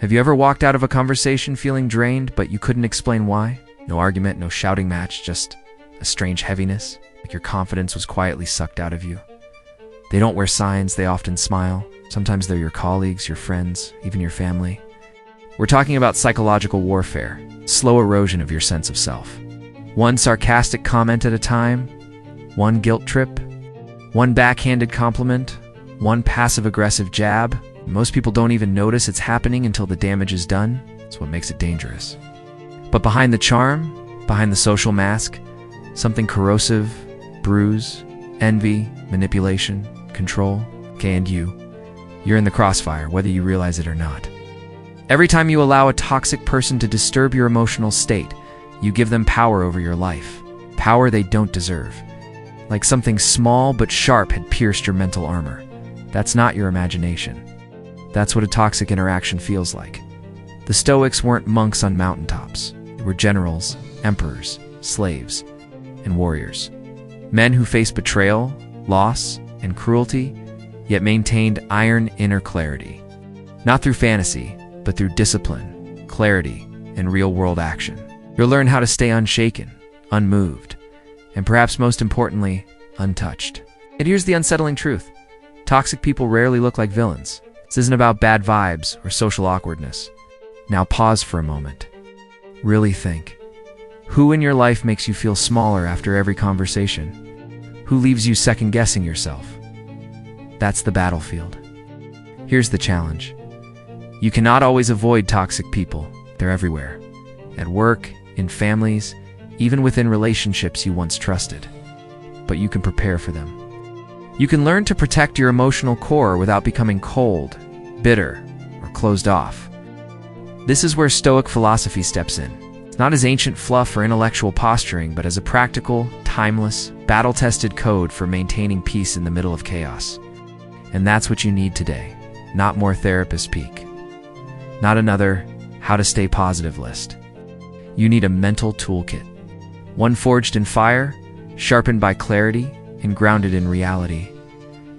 Have you ever walked out of a conversation feeling drained, but you couldn't explain why? No argument, no shouting match, just a strange heaviness, like your confidence was quietly sucked out of you. They don't wear signs, they often smile. Sometimes they're your colleagues, your friends, even your family. We're talking about psychological warfare, slow erosion of your sense of self. One sarcastic comment at a time, one guilt trip, one backhanded compliment, one passive-aggressive jab. Most people don't even notice it's happening until the damage is done. That's what makes it dangerous. But behind the charm, behind the social mask, something corrosive, bruise, envy, manipulation, control. Okay, and you're in the crossfire, whether you realize it or not. Every time you allow a toxic person to disturb your emotional state, you give them power over your life. Power they don't deserve. Like something small but sharp had pierced your mental armor. That's not your imagination. That's what a toxic interaction feels like. The Stoics weren't monks on mountaintops. They were generals, emperors, slaves, and warriors. Men who faced betrayal, loss, and cruelty, yet maintained iron inner clarity. Not through fantasy, but through discipline, clarity, and real-world action. You'll learn how to stay unshaken, unmoved, and perhaps most importantly, untouched. And here's the unsettling truth. Toxic people rarely look like villains. This isn't about bad vibes or social awkwardness. Now pause for a moment. Really think. Who in your life makes you feel smaller after every conversation? Who leaves you second-guessing yourself? That's the battlefield. Here's the challenge. You cannot always avoid toxic people. They're everywhere. At work, in families, even within relationships you once trusted. But you can prepare for them. You can learn to protect your emotional core without becoming cold, bitter, or closed off. This is where Stoic philosophy steps in. It's not as ancient fluff or intellectual posturing, but as a practical, timeless, battle-tested code for maintaining peace in the middle of chaos. And that's what you need today. Not more therapist speak. Not another how to stay positive list. You need a mental toolkit. One forged in fire, sharpened by clarity, and grounded in reality.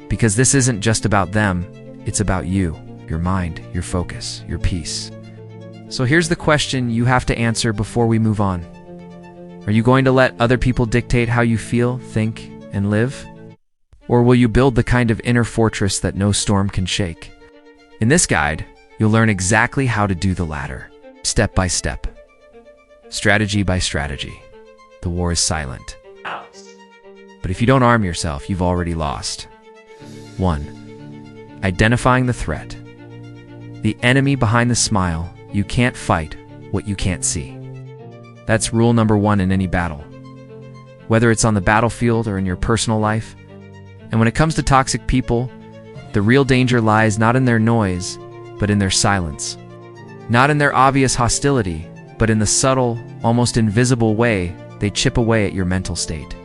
Because this isn't just about them, it's about you, your mind, your focus, your peace. So here's the question you have to answer before we move on. Are you going to let other people dictate how you feel, think, and live? Or will you build the kind of inner fortress that no storm can shake? In this guide, you'll learn exactly how to do the latter, step by step, strategy by strategy. The war is silent. But if you don't arm yourself, you've already lost. 1. Identifying the threat. The enemy behind the smile. You can't fight what you can't see. That's rule number 1 in any battle. Whether it's on the battlefield or in your personal life. And when it comes to toxic people, the real danger lies not in their noise, but in their silence. Not in their obvious hostility, but in the subtle, almost invisible way they chip away at your mental state.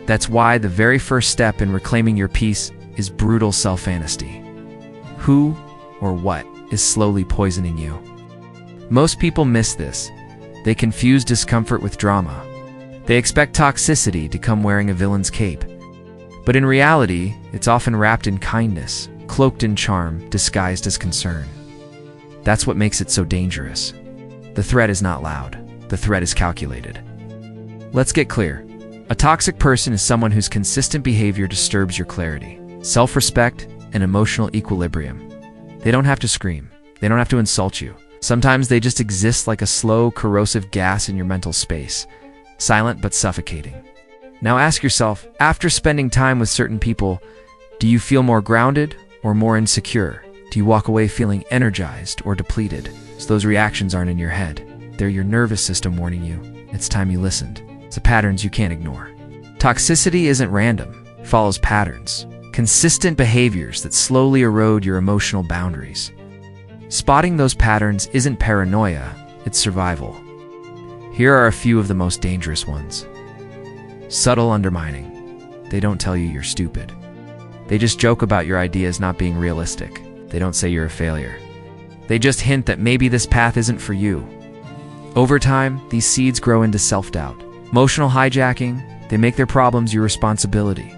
That's why the very first step in reclaiming your peace is brutal self-honesty. Who or what is slowly poisoning you? Most people miss this. They confuse discomfort with drama. They expect toxicity to come wearing a villain's cape. But in reality, it's often wrapped in kindness, cloaked in charm, disguised as concern. That's what makes it so dangerous. The threat is not loud. The threat is calculated. Let's get clear. A toxic person is someone whose consistent behavior disturbs your clarity, self-respect, and emotional equilibrium. They don't have to scream. They don't have to insult you. Sometimes they just exist like a slow, corrosive gas in your mental space, silent but suffocating. Now ask yourself, after spending time with certain people, do you feel more grounded or more insecure? Do you walk away feeling energized or depleted? So those reactions aren't in your head. They're your nervous system warning you. It's time you listened. It's the patterns you can't ignore. Toxicity isn't random. It follows patterns. Consistent behaviors that slowly erode your emotional boundaries. Spotting those patterns isn't paranoia, it's survival. Here are a few of the most dangerous ones. Subtle undermining. They don't tell you you're stupid. They just joke about your ideas not being realistic. They don't say you're a failure. They just hint that maybe this path isn't for you. Over time, these seeds grow into self-doubt. Emotional hijacking. They make their problems your responsibility.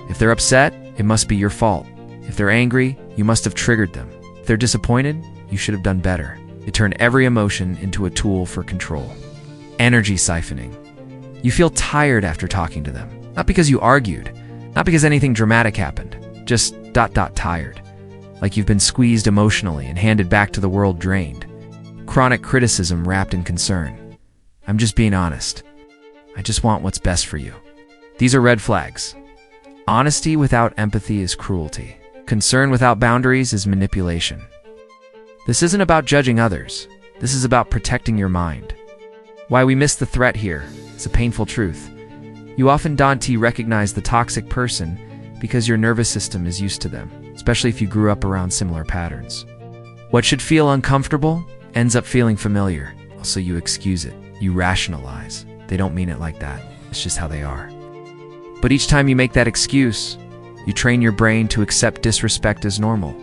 If they're upset, it must be your fault. If they're angry, you must have triggered them. If they're disappointed, you should have done better. They turn every emotion into a tool for control. Energy siphoning. You feel tired after talking to them. Not because you argued, not because anything dramatic happened, just tired. Like you've been squeezed emotionally and handed back to the world drained. Chronic criticism wrapped in concern. I'm just being honest. I just want what's best for you. These are red flags. Honesty without empathy is cruelty. Concern without boundaries is manipulation. This isn't about judging others. This is about protecting your mind. Why we miss the threat here is a painful truth. You often don't recognize the toxic person because your nervous system is used to them, especially if you grew up around similar patterns. What should feel uncomfortable ends up feeling familiar. So you excuse it. You rationalize. They don't mean it like that. It's just how they are. But each time you make that excuse, you train your brain to accept disrespect as normal.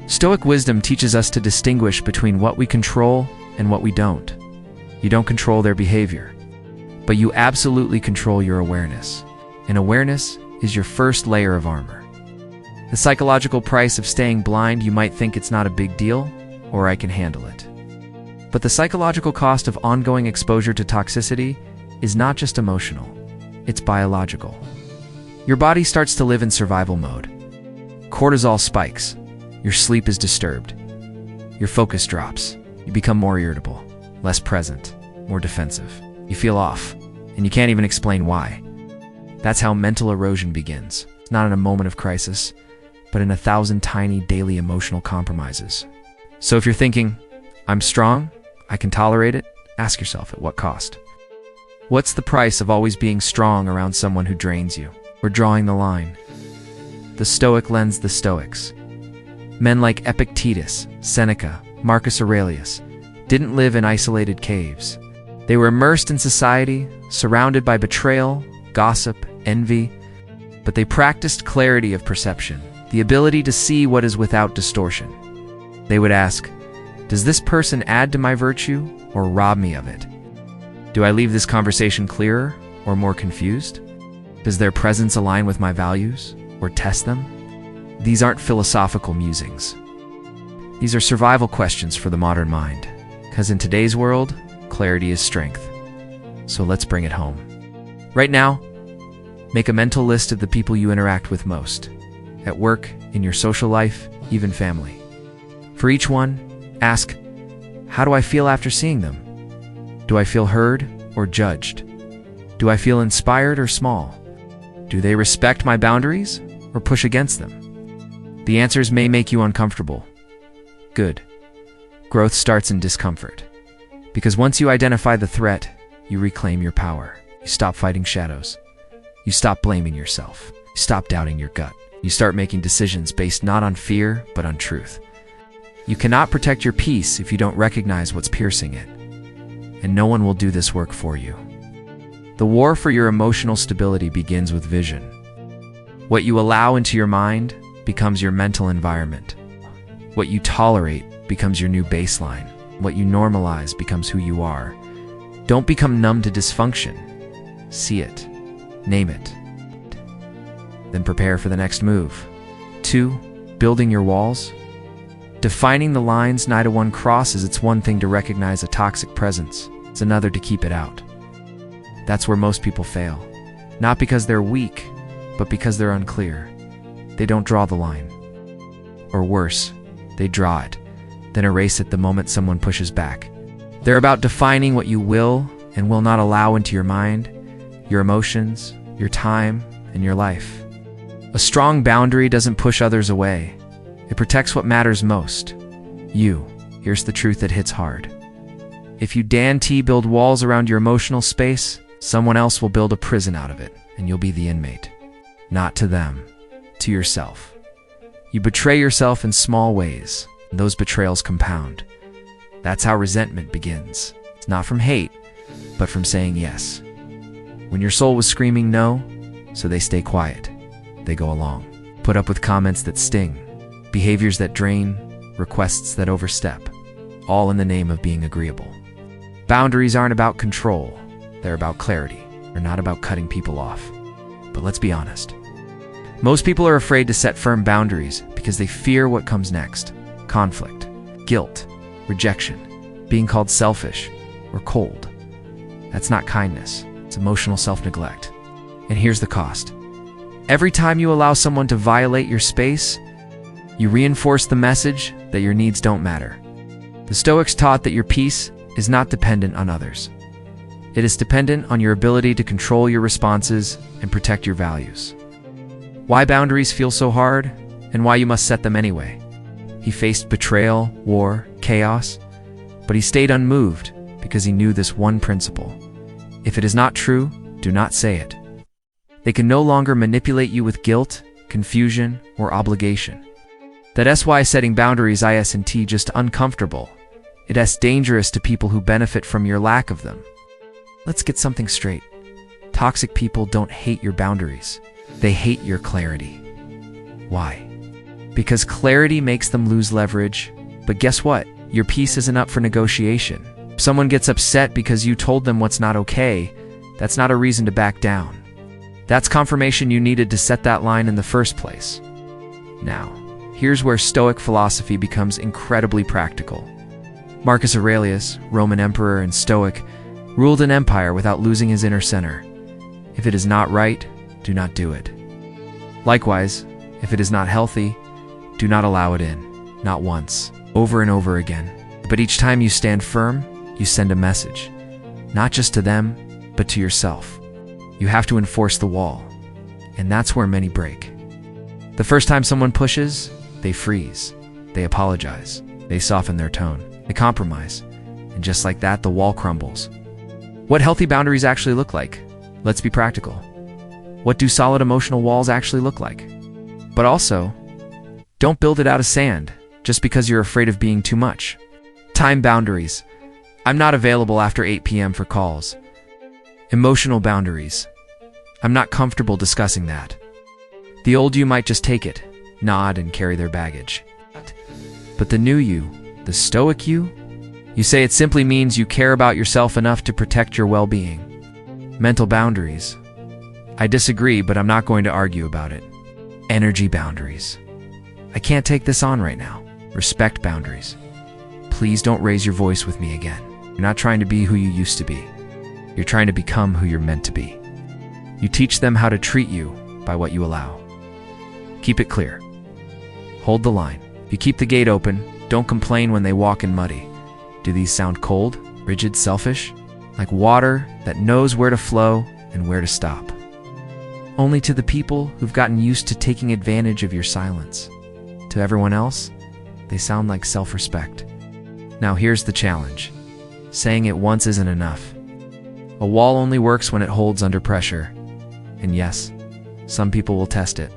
Stoic wisdom teaches us to distinguish between what we control and what we don't. You don't control their behavior, but you absolutely control your awareness. And awareness is your first layer of armor. The psychological price of staying blind, you might think it's not a big deal, or I can handle it. But the psychological cost of ongoing exposure to toxicity is not just emotional, it's biological. Your body starts to live in survival mode. Cortisol spikes. Your sleep is disturbed. Your focus drops. You become more irritable, less present, more defensive. You feel off, and you can't even explain why. That's how mental erosion begins. It's not in a moment of crisis, but in 1,000 tiny daily emotional compromises. So if you're thinking, I'm strong, I can tolerate it, ask yourself, at what cost? What's the price of always being strong around someone who drains you? We're drawing the line. The Stoic lens, the Stoics. Men like Epictetus, Seneca, Marcus Aurelius didn't live in isolated caves. They were immersed in society, surrounded by betrayal, gossip, envy, but they practiced clarity of perception, the ability to see what is without distortion. They would ask, does this person add to my virtue or rob me of it? Do I leave this conversation clearer or more confused? Does their presence align with my values or test them? These aren't philosophical musings. These are survival questions for the modern mind. Because in today's world, clarity is strength. So let's bring it home. Right now, make a mental list of the people you interact with most. At work, in your social life, even family. For each one, ask, how do I feel after seeing them? Do I feel heard or judged? Do I feel inspired or small? Do they respect my boundaries or push against them? The answers may make you uncomfortable. Good. Growth starts in discomfort. Because once you identify the threat, you reclaim your power. You stop fighting shadows. You stop blaming yourself. You stop doubting your gut. You start making decisions based not on fear, but on truth. You cannot protect your peace if you don't recognize what's piercing it. And no one will do this work for you. The war for your emotional stability begins with vision. What you allow into your mind becomes your mental environment. What you tolerate becomes your new baseline. What you normalize becomes who you are. Don't become numb to dysfunction. See it. Name it. Then prepare for the next move. 2. Building your walls. Defining the lines nigh to one crosses. It's one thing to recognize a toxic presence. It's another to keep it out. That's where most people fail. Not because they're weak, but because they're unclear. They don't draw the line. Or worse, they draw it, then erase it the moment someone pushes back. They're about defining what you will and will not allow into your mind, your emotions, your time, and your life. A strong boundary doesn't push others away. It protects what matters most. You. Here's the truth that hits hard. If you build walls around your emotional space, someone else will build a prison out of it, and you'll be the inmate. Not to them, to yourself. You betray yourself in small ways, and those betrayals compound. That's how resentment begins. It's not from hate, but from saying yes. When your soul was screaming no, so they stay quiet. They go along. Put up with comments that sting, behaviors that drain, requests that overstep, all in the name of being agreeable. Boundaries aren't about control. They're about clarity. They're not about cutting people off. But let's be honest. Most people are afraid to set firm boundaries because they fear what comes next. Conflict. guilt, rejection, being called selfish or cold. That's not kindness, it's emotional self-neglect. And here's the cost. Every time you allow someone to violate your space, you reinforce the message that your needs don't matter. The Stoics taught that your peace is not dependent on others. It is dependent on your ability to control your responses and protect your values. Why boundaries feel so hard, and why you must set them anyway. He faced betrayal, war, chaos, but he stayed unmoved because he knew this one principle. If it is not true, do not say it. They can no longer manipulate you with guilt, confusion, or obligation. That's why setting boundaries isn't just uncomfortable. It's dangerous to people who benefit from your lack of them. Let's get something straight. Toxic people don't hate your boundaries. They hate your clarity. Why? Because clarity makes them lose leverage. But guess what? Your peace isn't up for negotiation. If someone gets upset because you told them what's not okay, that's not a reason to back down. That's confirmation you needed to set that line in the first place. Now, here's where Stoic philosophy becomes incredibly practical. Marcus Aurelius, Roman emperor and Stoic, ruled an empire without losing his inner center. If it is not right, do not do it. Likewise, if it is not healthy, do not allow it in. Not once, over and over again. But each time you stand firm, you send a message. Not just to them, but to yourself. You have to enforce the wall. And that's where many break. The first time someone pushes, they freeze. They apologize. They soften their tone. They compromise. And just like that, the wall crumbles. What healthy boundaries actually look like? Let's be practical. What do solid emotional walls actually look like? But also, don't build it out of sand just because you're afraid of being too much. Time boundaries. I'm not available after 8 p.m. for calls. Emotional boundaries. I'm not comfortable discussing that. The old you might just take it, nod, and carry their baggage. But the new you, the Stoic you say it simply means you care about yourself enough to protect your well-being. Mental boundaries. I disagree, but I'm not going to argue about it. Energy boundaries. I can't take this on right now. Respect boundaries. Please don't raise your voice with me again. You're not trying to be who you used to be. You're trying to become who you're meant to be. You teach them how to treat you by what you allow. Keep it clear. Hold the line. If you keep the gate open, don't complain when they walk in muddy. Do these sound cold, rigid, selfish? Like water that knows where to flow and where to stop. Only to the people who've gotten used to taking advantage of your silence. To everyone else, they sound like self-respect. Now here's the challenge. Saying it once isn't enough. A wall only works when it holds under pressure. And yes, some people will test it.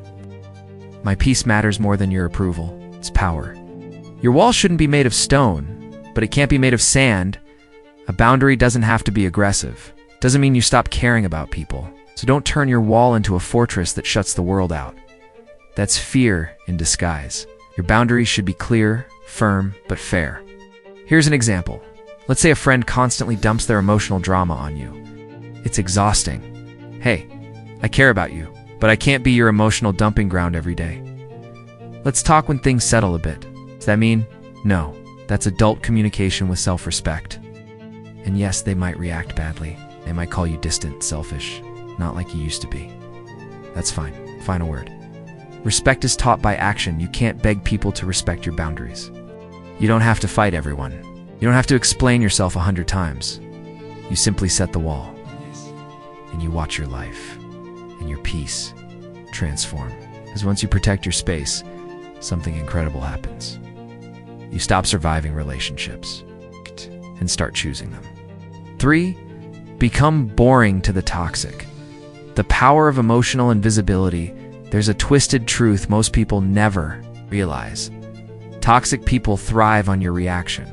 My peace matters more than your approval. It's power. Your wall shouldn't be made of stone, but it can't be made of sand. A boundary doesn't have to be aggressive. Doesn't mean you stop caring about people. So don't turn your wall into a fortress that shuts the world out. That's fear in disguise. Your boundaries should be clear, firm, but fair. Here's an example. Let's say a friend constantly dumps their emotional drama on you. It's exhausting. Hey, I care about you, but I can't be your emotional dumping ground every day. Let's talk when things settle a bit. Does that mean? No. That's adult communication with self-respect. And yes, they might react badly. They might call you distant, selfish, not like you used to be. That's fine. Final word. Respect is taught by action. You can't beg people to respect your boundaries. You don't have to fight everyone. You don't have to explain yourself 100 times. You simply set the wall. And you watch your life and your peace transform. Because once you protect your space, something incredible happens. You stop surviving relationships and start choosing them. 3. Become boring to the toxic. The power of emotional invisibility. There's a twisted truth most people never realize. Toxic people thrive on your reaction.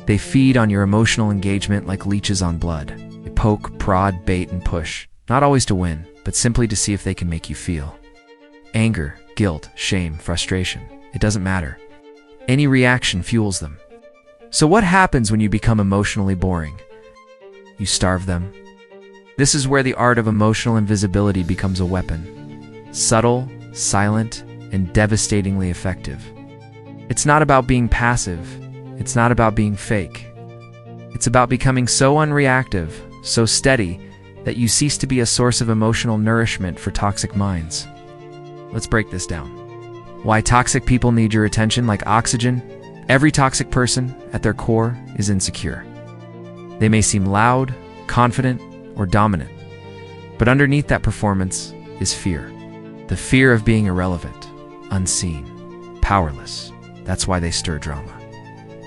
They feed on your emotional engagement like leeches on blood. They poke, prod, bait, and push. Not always to win, but simply to see if they can make you feel. Anger, guilt, shame, frustration. It doesn't matter. Any reaction fuels them. So what happens when you become emotionally boring? You starve them. This is where the art of emotional invisibility becomes a weapon. Subtle, silent, and devastatingly effective. It's not about being passive. It's not about being fake. It's about becoming so unreactive, so steady, that you cease to be a source of emotional nourishment for toxic minds. Let's break this down. Why toxic people need your attention like oxygen? Every toxic person, at their core, is insecure. They may seem loud, confident, or dominant, but underneath that performance is fear. The fear of being irrelevant, unseen, powerless. That's why they stir drama.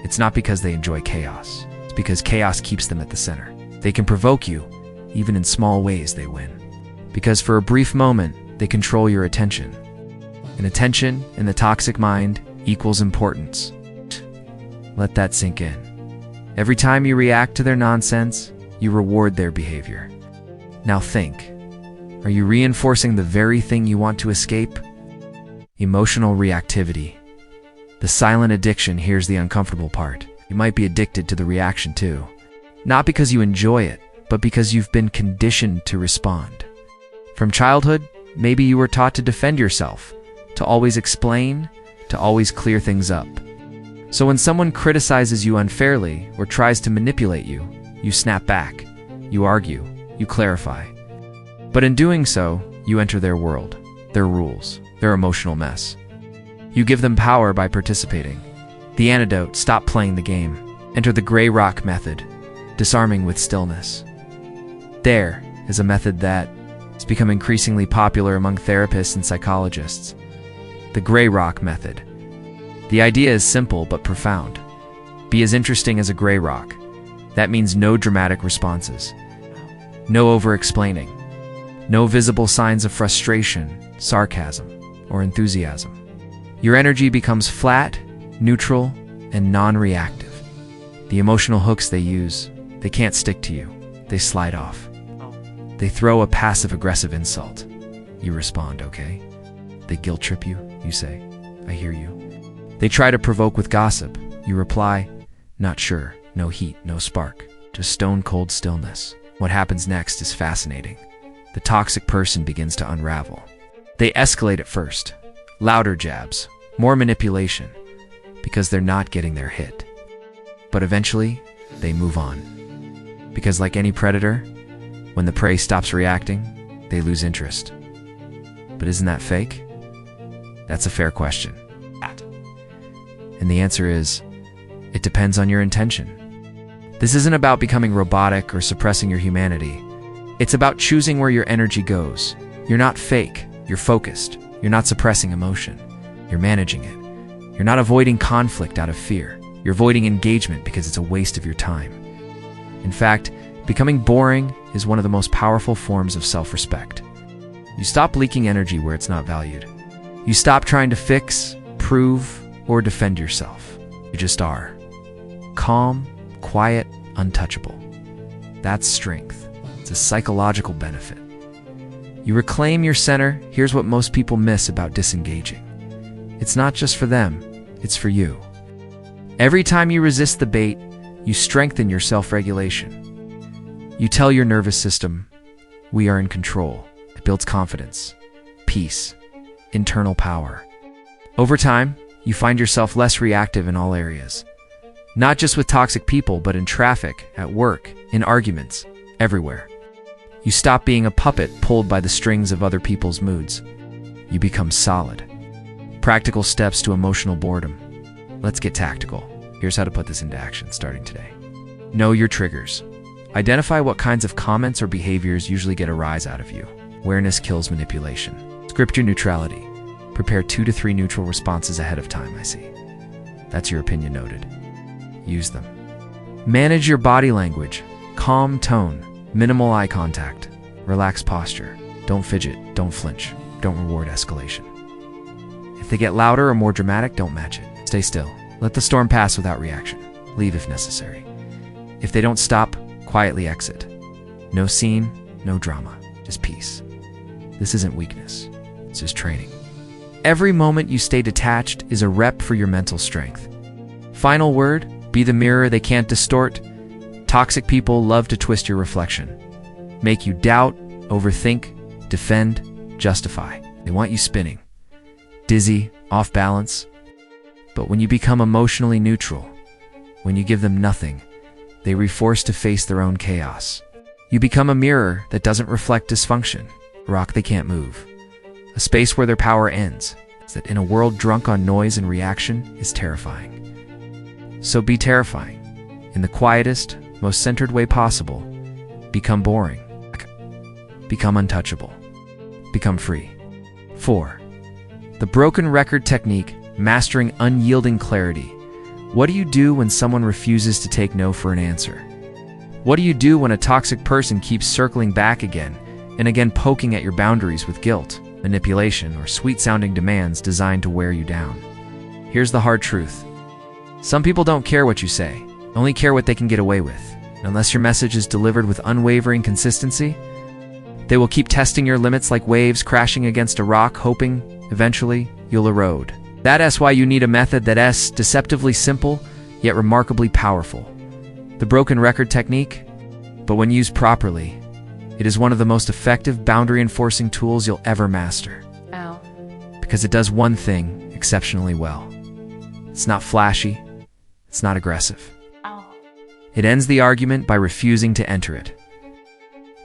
It's not because they enjoy chaos. It's because chaos keeps them at the center. They can provoke you, even in small ways they win. Because for a brief moment, they control your attention. And attention in the toxic mind equals importance. Let that sink in. Every time you react to their nonsense, you reward their behavior. Now think, are you reinforcing the very thing you want to escape? Emotional reactivity. The silent addiction, here's the uncomfortable part. You might be addicted to the reaction too. Not because you enjoy it, but because you've been conditioned to respond. From childhood, maybe you were taught to defend yourself, to always explain, to always clear things up. So when someone criticizes you unfairly or tries to manipulate you, you snap back, you argue, you clarify. But in doing so, you enter their world, their rules, their emotional mess. You give them power by participating. The antidote: stop playing the game. Enter the gray rock method, disarming with stillness. There is a method that has become increasingly popular among therapists and psychologists. The gray rock method. The idea is simple but profound. Be as interesting as a gray rock. That means no dramatic responses, no over-explaining, no visible signs of frustration, sarcasm, or enthusiasm. Your energy becomes flat, neutral, and non-reactive. The emotional hooks they use, they can't stick to you. They slide off. They throw a passive-aggressive insult. You respond, okay? They guilt trip you. You say, I hear you. They try to provoke with gossip. You reply, not sure, no heat, no spark, just stone-cold stillness. What happens next is fascinating. The toxic person begins to unravel. They escalate at first. Louder jabs, more manipulation, because they're not getting their hit. But eventually, they move on. Because like any predator, when the prey stops reacting, they lose interest. But isn't that fake? That's a fair question. And the answer is, it depends on your intention. This isn't about becoming robotic or suppressing your humanity. It's about choosing where your energy goes. You're not fake, you're focused. You're not suppressing emotion. You're managing it. You're not avoiding conflict out of fear. You're avoiding engagement because it's a waste of your time. In fact, becoming boring is one of the most powerful forms of self-respect. You stop leaking energy where it's not valued. You stop trying to fix, prove, or defend yourself. You just are. Calm, quiet, untouchable. That's strength. It's a psychological benefit. You reclaim your center. Here's what most people miss about disengaging. It's not just for them, it's for you. Every time you resist the bait, you strengthen your self-regulation. You tell your nervous system, we are in control. It builds confidence, peace, internal power. Over time, you find yourself less reactive in all areas. Not just with toxic people, but in traffic, at work, in arguments, everywhere. You stop being a puppet pulled by the strings of other people's moods. You become solid. Practical steps to emotional boredom. Let's get tactical. Here's how to put this into action starting today. Know your triggers. Identify what kinds of comments or behaviors usually get a rise out of you. Awareness kills manipulation. Script your neutrality. Prepare 2 to 3 neutral responses ahead of time, I see. That's your opinion noted. Use them. Manage your body language. Calm tone. Minimal eye contact. Relaxed posture. Don't fidget. Don't flinch. Don't reward escalation. If they get louder or more dramatic, don't match it. Stay still. Let the storm pass without reaction. Leave if necessary. If they don't stop, quietly exit. No scene, no drama. Just peace. This isn't weakness. It's just training. Every moment you stay detached is a rep for your mental strength. Final word, be the mirror they can't distort. Toxic people love to twist your reflection. Make you doubt, overthink, defend, justify. They want you spinning. Dizzy, off balance. But when you become emotionally neutral, when you give them nothing, they reforce to face their own chaos. You become a mirror that doesn't reflect dysfunction, a rock they can't move, a space where their power ends. That in a world drunk on noise and reaction is terrifying. So be terrifying. In the quietest, most centered way possible. Become boring. Become untouchable. Become free. 4. The broken record technique, mastering unyielding clarity. What do you do when someone refuses to take no for an answer? What do you do when a toxic person keeps circling back again and again, poking at your boundaries with guilt, manipulation, or sweet-sounding demands designed to wear you down? Here's the hard truth. Some people don't care what you say, only care what they can get away with. And unless your message is delivered with unwavering consistency, they will keep testing your limits like waves crashing against a rock, hoping, eventually, you'll erode. That's why you need a method that's deceptively simple, yet remarkably powerful. The broken record technique, but when used properly, it is one of the most effective boundary-enforcing tools you'll ever master. Ow. Because it does one thing exceptionally well. It's not flashy. It's not aggressive. Ow. It ends the argument by refusing to enter it.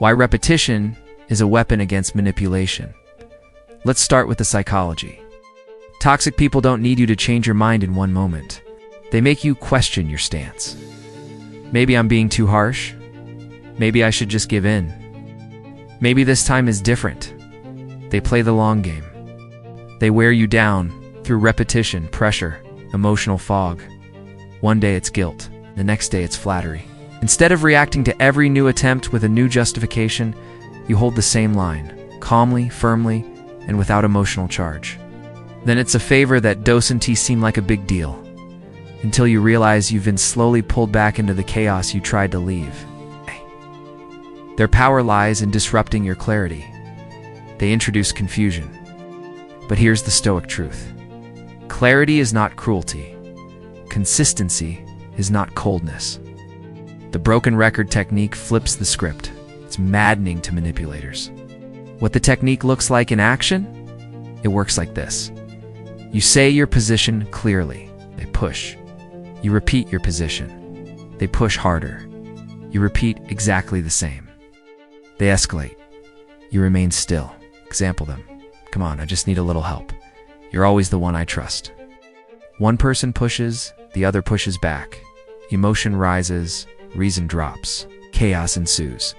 Why repetition is a weapon against manipulation. Let's start with the psychology. Toxic people don't need you to change your mind in one moment. They make you question your stance. Maybe I'm being too harsh. Maybe I should just give in. Maybe this time is different. They play the long game. They wear you down through repetition, pressure, emotional fog. One day it's guilt, the next day it's flattery. Instead of reacting to every new attempt with a new justification, you hold the same line, calmly, firmly, and without emotional charge. Then it's a favor that doesn't seem like a big deal, until you realize you've been slowly pulled back into the chaos you tried to leave. Their power lies in disrupting your clarity. They introduce confusion. But here's the Stoic truth. Clarity is not cruelty. Consistency is not coldness. The broken record technique flips the script. It's maddening to manipulators. What the technique looks like in action? It works like this. You say your position clearly. They push. You repeat your position. They push harder. You repeat exactly the same. They escalate. You remain still. Example them. Come on, I just need a little help. You're always the one I trust. One person pushes, the other pushes back. Emotion rises, reason drops. Chaos ensues.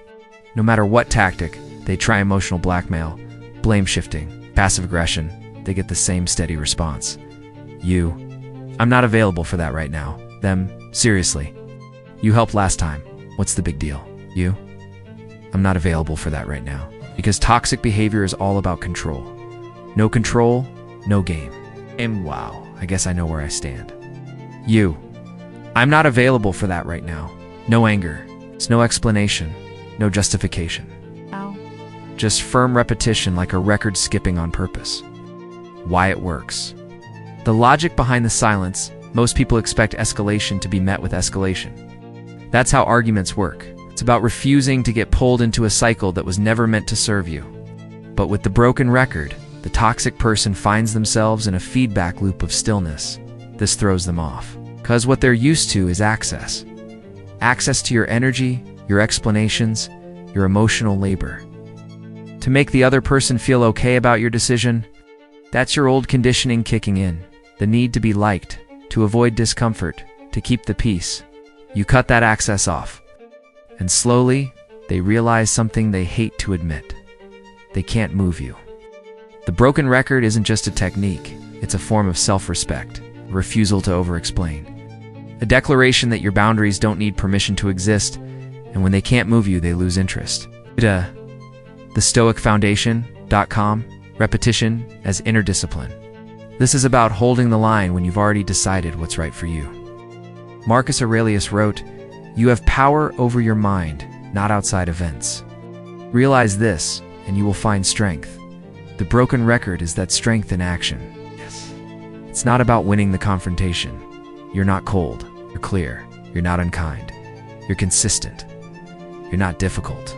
No matter what tactic, they try emotional blackmail, blame shifting, passive aggression, they get the same steady response. You, I'm not available for that right now. Them, seriously. You helped last time. What's the big deal? You, I'm not available for that right now. Because toxic behavior is all about control. No control, no game. And wow, I guess I know where I stand. You, I'm not available for that right now. No anger. It's no explanation, no justification. Ow. Just firm repetition like a record skipping on purpose. Why it works. The logic behind the silence, most people expect escalation to be met with escalation. That's how arguments work. It's about refusing to get pulled into a cycle that was never meant to serve you. But with the broken record, the toxic person finds themselves in a feedback loop of stillness. This throws them off. Because what they're used to is access. Access to your energy, your explanations, your emotional labor. To make the other person feel okay about your decision, that's your old conditioning kicking in. The need to be liked, to avoid discomfort, to keep the peace. You cut that access off. And slowly, they realize something they hate to admit. They can't move you. The broken record isn't just a technique. It's a form of self-respect, a refusal to over-explain. A declaration that your boundaries don't need permission to exist, and when they can't move you, they lose interest. TheStoicFoundation.com, repetition as inner discipline. This is about holding the line when you've already decided what's right for you. Marcus Aurelius wrote, "You have power over your mind, not outside events." Realize this, and you will find strength. The broken record is that strength in action. Yes. It's not about winning the confrontation. You're not cold. You're clear. You're not unkind. You're consistent. You're not difficult.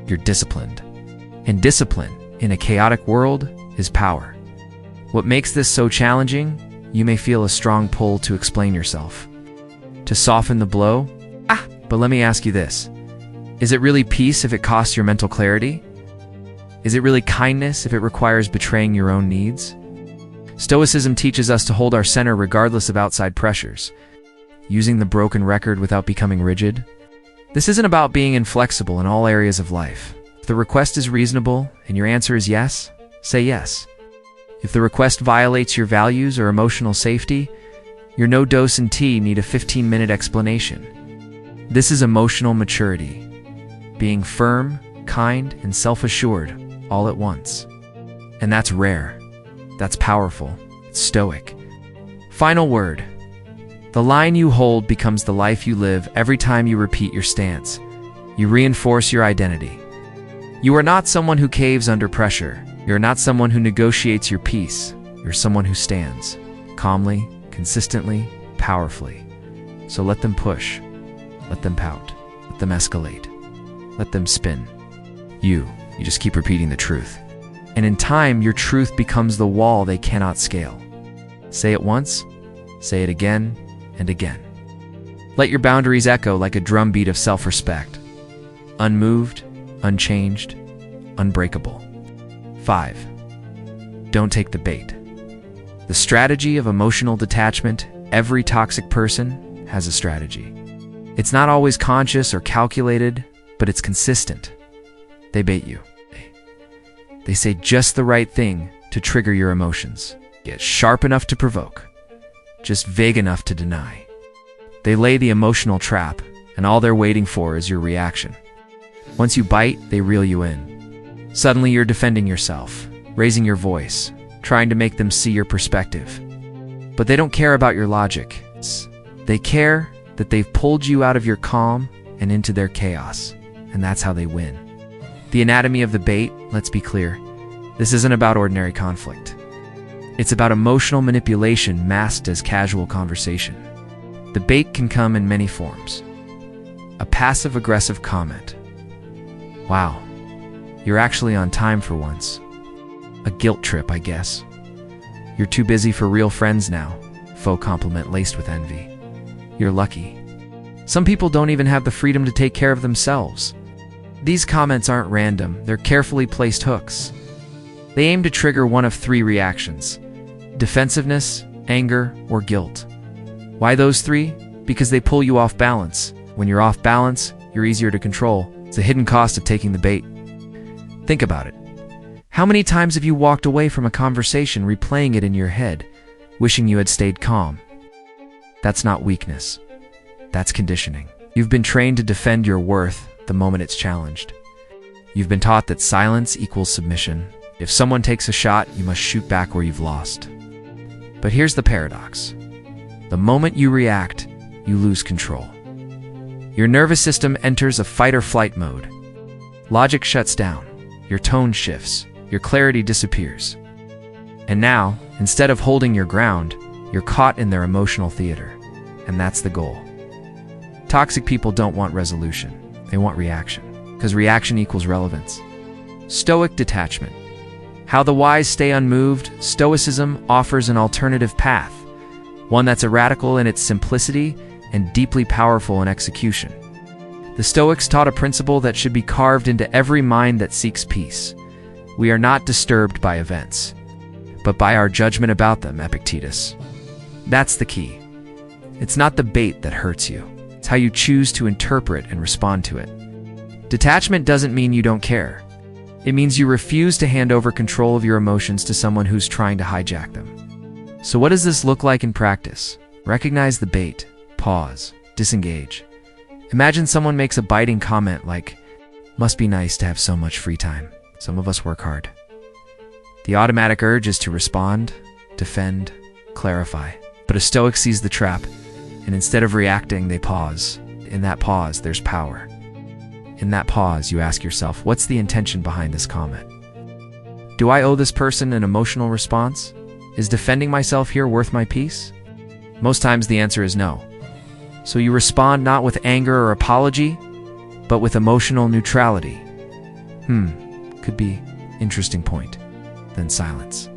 You're disciplined. And discipline, in a chaotic world, is power. What makes this so challenging you may feel a strong pull to explain yourself, to soften the blow. But let me ask you this. Is it really peace if it costs your mental clarity? Is it really kindness if it requires betraying your own needs? Stoicism teaches us to hold our center regardless of outside pressures, using the broken record without becoming rigid. This isn't about being inflexible in all areas of life. If the request is reasonable and your answer is yes, say yes. If the request violates your values or emotional safety, your no dose and tea need a 15-minute explanation. This is emotional maturity, being firm, kind, and self-assured all at once. And that's rare. That's powerful. It's stoic. Final word. The line you hold becomes the life you live every time you repeat your stance. You reinforce your identity. You are not someone who caves under pressure. You're not someone who negotiates your peace. You're someone who stands calmly, consistently, powerfully. So let them push. Let them pout. Let them escalate. Let them spin. You just keep repeating the truth. And in time, your truth becomes the wall they cannot scale. Say it once, say it again and again. Let your boundaries echo like a drumbeat of self-respect. Unmoved, unchanged, unbreakable. 5. Don't take the bait. The strategy of emotional detachment. Every toxic person has a strategy. It's not always conscious or calculated, but it's consistent. They bait you. They say just the right thing to trigger your emotions. Get sharp enough to provoke, just vague enough to deny. They lay the emotional trap, and all they're waiting for is your reaction. Once you bite, they reel you in. Suddenly you're defending yourself, raising your voice, trying to make them see your perspective. But they don't care about your logic. They care that they've pulled you out of your calm and into their chaos, and that's how they win. The anatomy of the bait, let's be clear, this isn't about ordinary conflict. It's about emotional manipulation masked as casual conversation. The bait can come in many forms. A passive-aggressive comment. Wow, you're actually on time for once. A guilt trip, I guess. You're too busy for real friends now. Faux compliment laced with envy. You're lucky. Some people don't even have the freedom to take care of themselves. These comments aren't random, they're carefully placed hooks. They aim to trigger one of three reactions: defensiveness, anger, or guilt. Why those three? Because they pull you off balance. When you're off balance, you're easier to control. It's a hidden cost of taking the bait. Think about it. How many times have you walked away from a conversation replaying it in your head, wishing you had stayed calm? That's not weakness. That's conditioning. You've been trained to defend your worth the moment it's challenged. You've been taught that silence equals submission. If someone takes a shot, you must shoot back where you've lost. But here's the paradox. The moment you react, you lose control. Your nervous system enters a fight-or-flight mode. Logic shuts down. Your tone shifts. Your clarity disappears. And now, instead of holding your ground, you're caught in their emotional theater. And that's the goal. Toxic people don't want resolution. They want reaction, because reaction equals relevance. Stoic detachment. How the wise stay unmoved. Stoicism offers an alternative path, one that's radical in its simplicity and deeply powerful in execution. The Stoics taught a principle that should be carved into every mind that seeks peace. We are not disturbed by events, but by our judgment about them, Epictetus. That's the key. It's not the bait that hurts you. It's how you choose to interpret and respond to it. Detachment doesn't mean you don't care. It means you refuse to hand over control of your emotions to someone who's trying to hijack them. So what does this look like in practice? Recognize the bait, pause, disengage. Imagine someone makes a biting comment like, "Must be nice to have so much free time. Some of us work hard." The automatic urge is to respond, defend, clarify. But a Stoic sees the trap, and instead of reacting, they pause. In that pause, there's power. In that pause, you ask yourself, what's the intention behind this comment? Do I owe this person an emotional response? Is defending myself here worth my peace? Most times the answer is no. So you respond not with anger or apology, but with emotional neutrality. Could be interesting point. Then silence.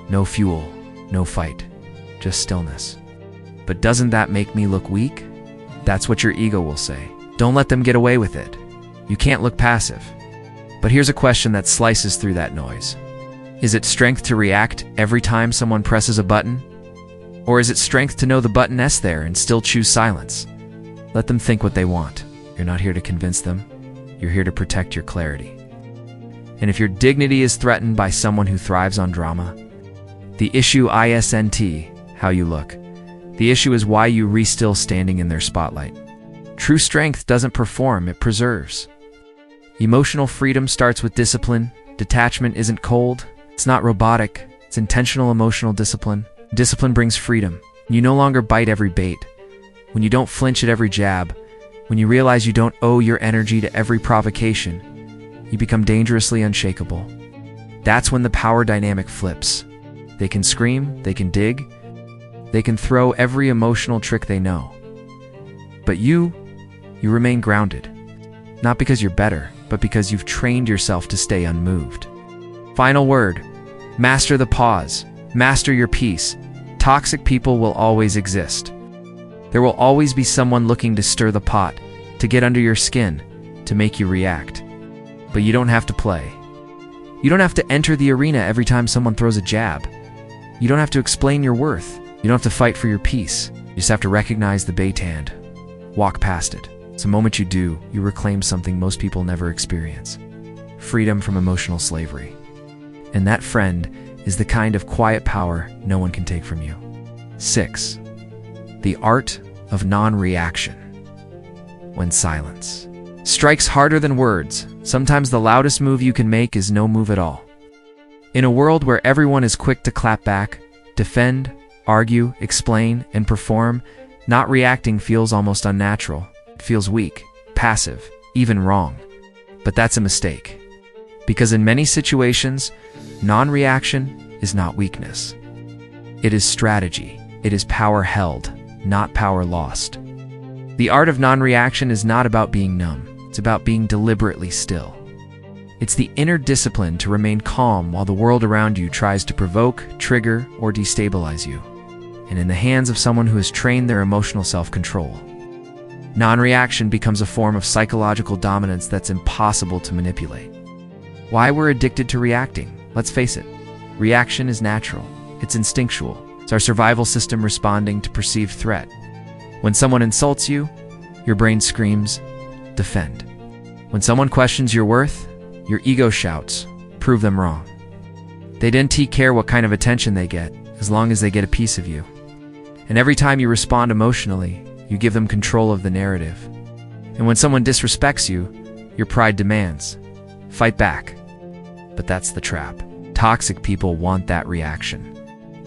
No fuel, no fight. just stillness. But doesn't that make me look weak? That's what your ego will say. Don't let them get away with it. You can't look passive. But here's a question that slices through that noise. Is it strength to react every time someone presses a button? Or is it strength to know the button is there and still choose silence? Let them think what they want. You're not here to convince them. You're here to protect your clarity. And if your dignity is threatened by someone who thrives on drama, the issue isn't how you look. The issue is why you still standing in their spotlight. True strength doesn't perform, it preserves. Emotional freedom starts with discipline. Detachment isn't cold. It's not robotic. It's intentional emotional discipline. Discipline brings freedom. You no longer bite every bait. When you don't flinch at every jab, when you realize you don't owe your energy to every provocation, you become dangerously unshakable. That's when the power dynamic flips. They can scream, they can dig, they can throw every emotional trick they know. But you remain grounded. Not because you're better, but because you've trained yourself to stay unmoved. Final word, master the pause, master your peace. Toxic people will always exist. There will always be someone looking to stir the pot, to get under your skin, to make you react. But you don't have to play. You don't have to enter the arena every time someone throws a jab. You don't have to explain your worth. You don't have to fight for your peace. You just have to recognize the bait hand. Walk past it. It's the moment you do, you reclaim something most people never experience. Freedom from emotional slavery. And that, friend, is the kind of quiet power no one can take from you. 6. The art of non-reaction. When silence strikes harder than words, sometimes the loudest move you can make is no move at all. In a world where everyone is quick to clap back, defend, argue, explain, and perform, not reacting feels almost unnatural. It feels weak, passive, even wrong. But that's a mistake. Because in many situations, non-reaction is not weakness. It is strategy. It is power held, not power lost. The art of non-reaction is not about being numb. It's about being deliberately still. It's the inner discipline to remain calm while the world around you tries to provoke, trigger, or destabilize you. And in the hands of someone who has trained their emotional self-control, non-reaction becomes a form of psychological dominance that's impossible to manipulate. Why we're addicted to reacting? Let's face it, reaction is natural. It's instinctual. It's our survival system responding to perceived threat. When someone insults you, your brain screams, defend. When someone questions your worth, your ego shouts, prove them wrong. They didn't care what kind of attention they get, as long as they get a piece of you. And every time you respond emotionally, you give them control of the narrative. And when someone disrespects you, your pride demands, fight back. But that's the trap. Toxic people want that reaction.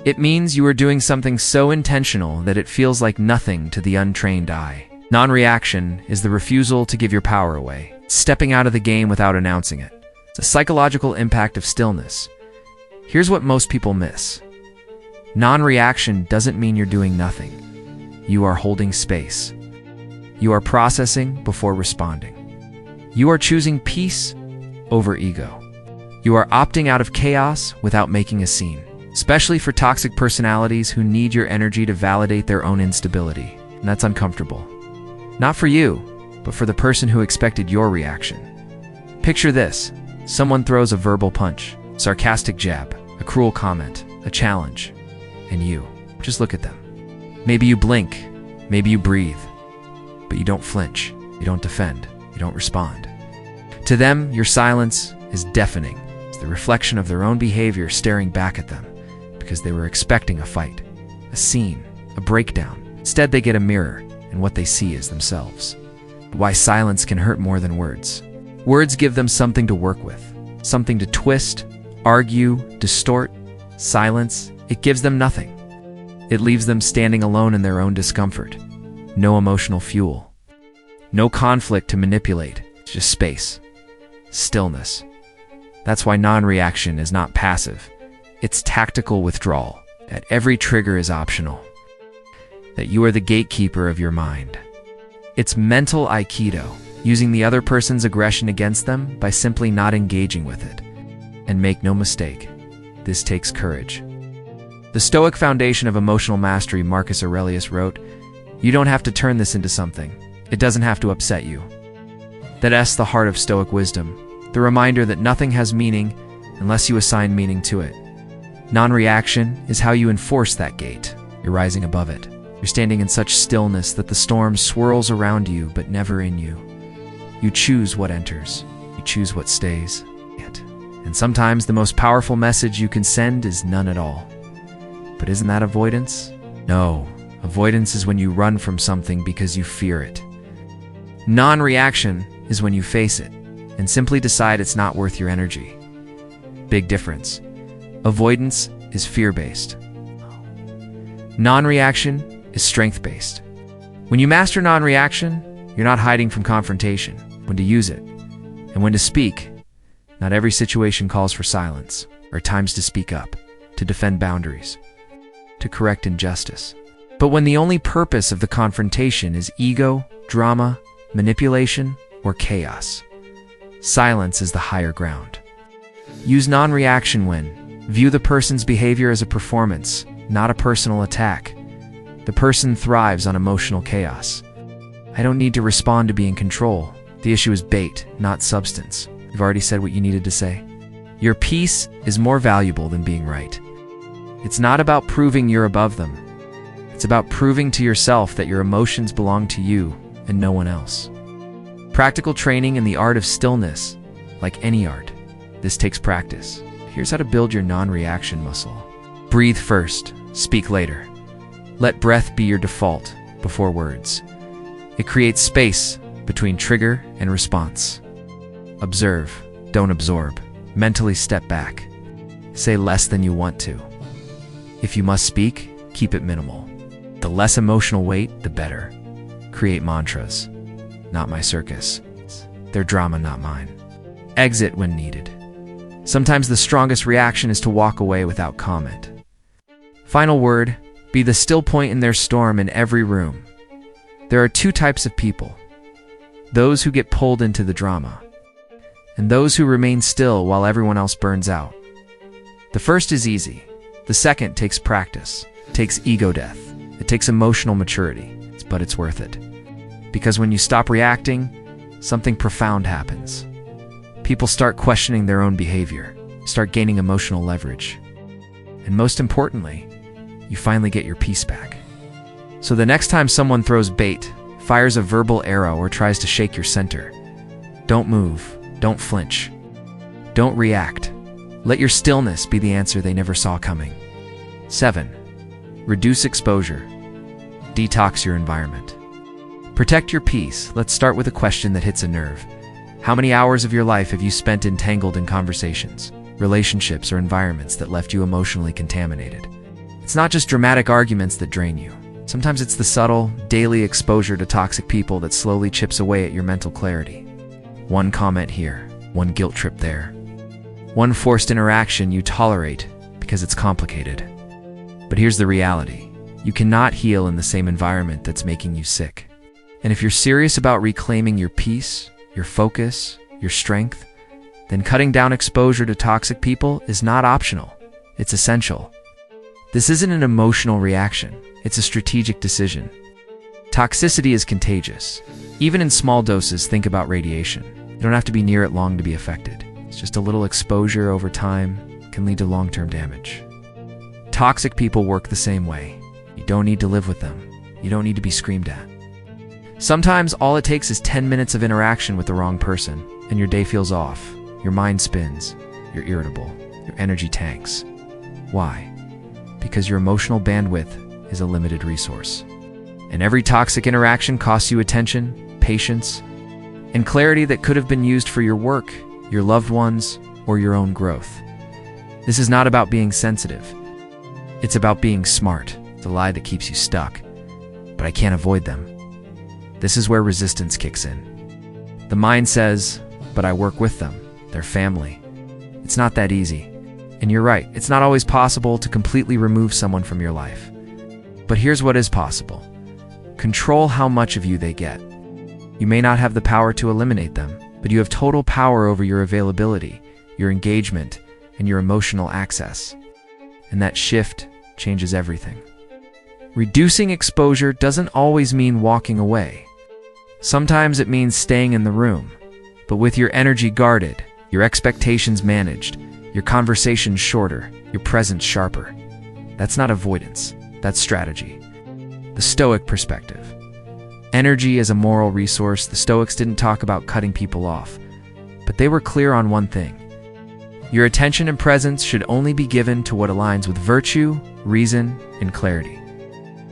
It means you are doing something so intentional that it feels like nothing to the untrained eye. Non-reaction is the refusal to give your power away, stepping out of the game without announcing it. It's a psychological impact of stillness. Here's what most people miss. Non-reaction doesn't mean you're doing nothing. You are holding space. You are processing before responding. You are choosing peace over ego. You are opting out of chaos without making a scene, especially for toxic personalities who need your energy to validate their own instability. And that's uncomfortable. Not for you, but for the person who expected your reaction. Picture this. Someone throws a verbal punch, sarcastic jab, a cruel comment, a challenge, and you just look at them. Maybe you blink, maybe you breathe, but you don't flinch, you don't defend, you don't respond. To them, your silence is deafening. It's the reflection of their own behavior staring back at them because they were expecting a fight, a scene, a breakdown. Instead, they get a mirror, and what they see is themselves. Why silence can hurt more than words. Words give them something to work with, something to twist, argue, distort. Silence, it gives them nothing. It leaves them standing alone in their own discomfort. No emotional fuel. No conflict to manipulate, just space. Stillness. That's why non-reaction is not passive. It's tactical withdrawal. That every trigger is optional. That you are the gatekeeper of your mind. It's mental aikido, using the other person's aggression against them by simply not engaging with it. And make no mistake, this takes courage. The Stoic foundation of emotional mastery, Marcus Aurelius wrote, "You don't have to turn this into something. It doesn't have to upset you." That's the heart of Stoic wisdom, the reminder that nothing has meaning unless you assign meaning to it. Non-reaction is how you enforce that gate. You're rising above it. You're standing in such stillness that the storm swirls around you but never in you. You choose what enters. You choose what stays. And sometimes the most powerful message you can send is none at all. But isn't that avoidance? No. Avoidance is when you run from something because you fear it. Non-reaction is when you face it and simply decide it's not worth your energy. Big difference. Avoidance is fear-based. Non-reaction is strength-based. When you master non-reaction, you're not hiding from confrontation, when to use it, and when to speak. Not every situation calls for silence, or times to speak up, to defend boundaries, to correct injustice. But when the only purpose of the confrontation is ego, drama, manipulation, or chaos, silence is the higher ground. Use non-reaction when view the person's behavior as a performance, not a personal attack. The person thrives on emotional chaos. I don't need to respond to be in control. The issue is bait, not substance. You've already said what you needed to say. Your peace is more valuable than being right. It's not about proving you're above them. It's about proving to yourself that your emotions belong to you and no one else. Practical training in the art of stillness, like any art, this takes practice. Here's how to build your non-reaction muscle. Breathe first, speak later. Let breath be your default before words. It creates space between trigger and response. Observe, don't absorb. Mentally step back. Say less than you want to. If you must speak, keep it minimal. The less emotional weight, the better. Create mantras. Not my circus. Their drama, not mine. Exit when needed. Sometimes the strongest reaction is to walk away without comment. Final word, be the still point in their storm in every room. There are two types of people. Those who get pulled into the drama, and those who remain still while everyone else burns out. The first is easy. The second takes practice, takes ego death. It takes emotional maturity, but it's worth it. Because when you stop reacting, something profound happens. People start questioning their own behavior, start gaining emotional leverage. And most importantly, you finally get your peace back. So the next time someone throws bait, fires a verbal arrow, or tries to shake your center, don't move. Don't flinch. Don't react. Let your stillness be the answer they never saw coming. 7. Reduce exposure. Detox your environment. Protect your peace. Let's start with a question that hits a nerve. How many hours of your life have you spent entangled in conversations, relationships, or environments that left you emotionally contaminated? It's not just dramatic arguments that drain you. Sometimes it's the subtle, daily exposure to toxic people that slowly chips away at your mental clarity. One comment here, one guilt trip there. One forced interaction you tolerate because it's complicated. But here's the reality. You cannot heal in the same environment that's making you sick. And if you're serious about reclaiming your peace, your focus, your strength, then cutting down exposure to toxic people is not optional. It's essential. This isn't an emotional reaction. It's a strategic decision. Toxicity is contagious. Even in small doses, think about radiation. You don't have to be near it long to be affected. It's just a little exposure over time can lead to long-term damage. Toxic people work the same way. You don't need to live with them. You don't need to be screamed at. Sometimes all it takes is 10 minutes of interaction with the wrong person, and your day feels off. Your mind spins. You're irritable. Your energy tanks. Why? Because your emotional bandwidth is a limited resource. And every toxic interaction costs you attention, patience, and clarity that could have been used for your work, your loved ones, or your own growth. This is not about being sensitive. It's about being smart. It's a lie that keeps you stuck. But I can't avoid them. This is where resistance kicks in. The mind says, but I work with them. They're family. It's not that easy. And you're right, it's not always possible to completely remove someone from your life. But here's what is possible. Control how much of you they get. You may not have the power to eliminate them, but you have total power over your availability, your engagement, and your emotional access. And that shift changes everything. Reducing exposure doesn't always mean walking away. Sometimes it means staying in the room, but with your energy guarded, your expectations managed, your conversations shorter, your presence sharper. That's not avoidance, that's strategy. The Stoic perspective. Energy as a moral resource. The Stoics didn't talk about cutting people off, but they were clear on one thing. Your attention and presence should only be given to what aligns with virtue, reason, and clarity.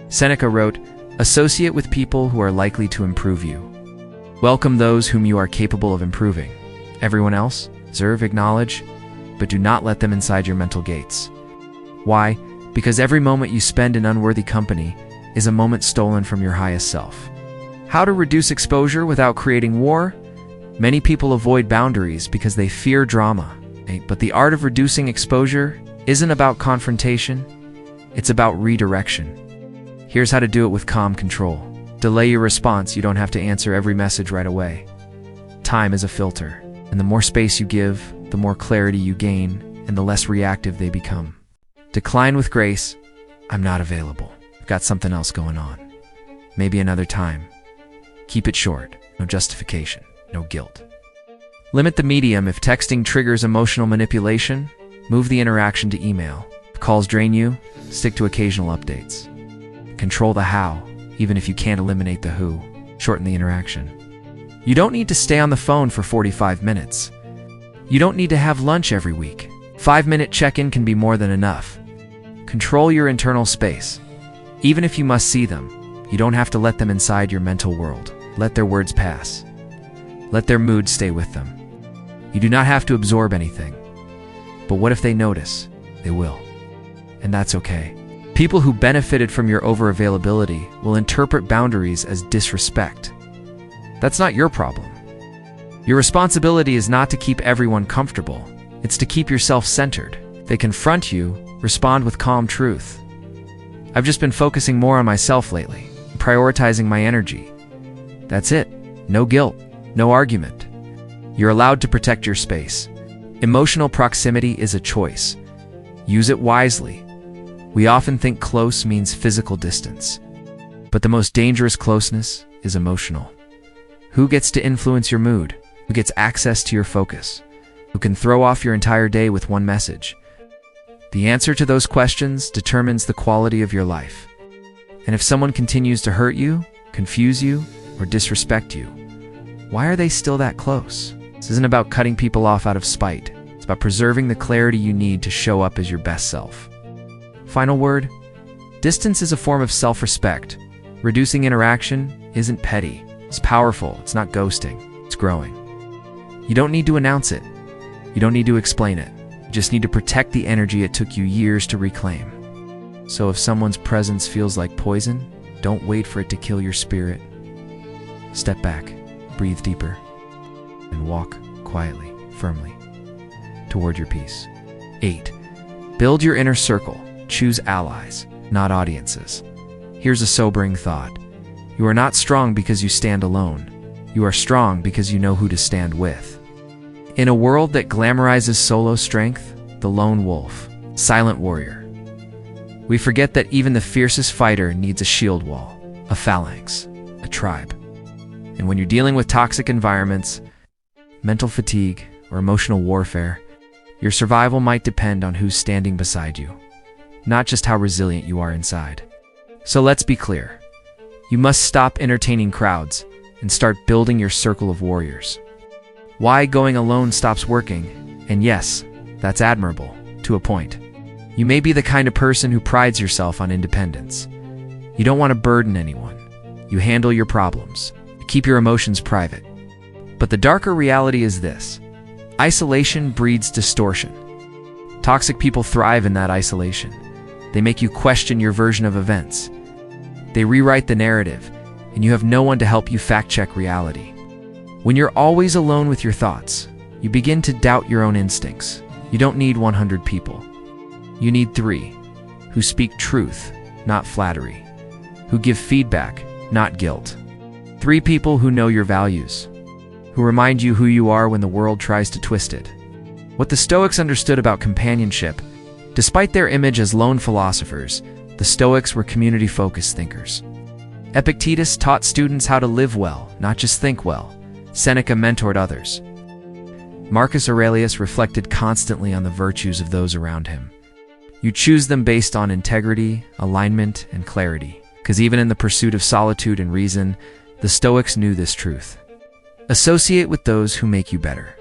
Seneca wrote, "Associate with people who are likely to improve you. Welcome those whom you are capable of improving. Everyone else, observe, acknowledge, but do not let them inside your mental gates." Why? Because every moment you spend in unworthy company is a moment stolen from your highest self. How to reduce exposure without creating war? Many people avoid boundaries because they fear drama. But the art of reducing exposure isn't about confrontation, it's about redirection. Here's how to do it with calm control. Delay your response. You don't have to answer every message right away. Time is a filter, and the more space you give, the more clarity you gain, and the less reactive they become. Decline with grace. "I'm not available. I've got something else going on. Maybe another time." Keep it short. No justification. No guilt. Limit the medium. If texting triggers emotional manipulation, move the interaction to email. If calls drain you, stick to occasional updates. Control the how, even if you can't eliminate the who. Shorten the interaction. You don't need to stay on the phone for 45 minutes. You don't need to have lunch every week. 5-minute check-in can be more than enough. Control your internal space. Even if you must see them, you don't have to let them inside your mental world. Let their words pass. Let their mood stay with them. You do not have to absorb anything. But what if they notice? They will. And that's okay. People who benefited from your over-availability will interpret boundaries as disrespect. That's not your problem. Your responsibility is not to keep everyone comfortable. It's to keep yourself centered. If they confront you, respond with calm truth. "I've just been focusing more on myself lately, prioritizing my energy." That's it. No guilt. No argument. You're allowed to protect your space. Emotional proximity is a choice. Use it wisely. We often think close means physical distance, but the most dangerous closeness is emotional. Who gets to influence your mood? Who gets access to your focus? Who can throw off your entire day with one message? The answer to those questions determines the quality of your life. And if someone continues to hurt you, confuse you, or disrespect you, why are they still that close? This isn't about cutting people off out of spite. It's about preserving the clarity you need to show up as your best self. Final word: distance is a form of self-respect. Reducing interaction isn't petty. It's powerful. It's not ghosting. It's growing. You don't need to announce it. You don't need to explain it. You just need to protect the energy it took you years to reclaim. So if someone's presence feels like poison, don't wait for it to kill your spirit. Step back, breathe deeper, and walk quietly, firmly, toward your peace. 8. Build your inner circle. Choose allies, not audiences. Here's a sobering thought. You are not strong because you stand alone. You are strong because you know who to stand with. In a world that glamorizes solo strength, the lone wolf, silent warrior, we forget that even the fiercest fighter needs a shield wall, a phalanx, a tribe. And when you're dealing with toxic environments, mental fatigue, or emotional warfare, your survival might depend on who's standing beside you, not just how resilient you are inside. So let's be clear. You must stop entertaining crowds and start building your circle of warriors. Why going alone stops working, and yes, that's admirable, to a point. You may be the kind of person who prides yourself on independence. You don't want to burden anyone. You handle your problems. You keep your emotions private. But the darker reality is this. Isolation breeds distortion. Toxic people thrive in that isolation. They make you question your version of events. They rewrite the narrative, and you have no one to help you fact-check reality. When you're always alone with your thoughts, you begin to doubt your own instincts. You don't need 100 people. You need 3, who speak truth, not flattery, who give feedback, not guilt. 3 people who know your values, who remind you who you are when the world tries to twist it. What the Stoics understood about companionship Despite their image as lone philosophers, the Stoics were community-focused thinkers. Epictetus taught students how to live well, not just think well. Seneca mentored others. Marcus Aurelius reflected constantly on the virtues of those around him. You choose them based on integrity, alignment, and clarity, because even in the pursuit of solitude and reason, the Stoics knew this truth. Associate with those who make you better.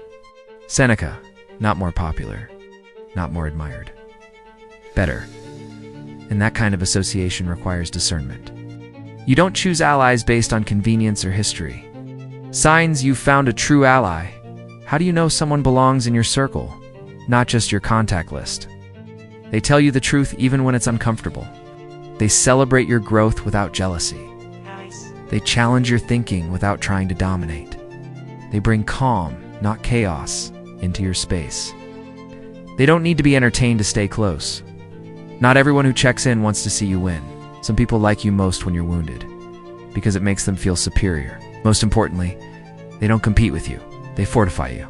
Seneca, not more popular, not more admired. Better. And that kind of association requires discernment. You don't choose allies based on convenience or history. Signs you've found a true ally. How do you know someone belongs in your circle, not just your contact list? They tell you the truth even when it's uncomfortable. They celebrate your growth without jealousy. They challenge your thinking without trying to dominate. They bring calm, not chaos, into your space. They don't need to be entertained to stay close. Not everyone who checks in wants to see you win. Some people like you most when you're wounded, because it makes them feel superior. Most importantly, they don't compete with you. They fortify you.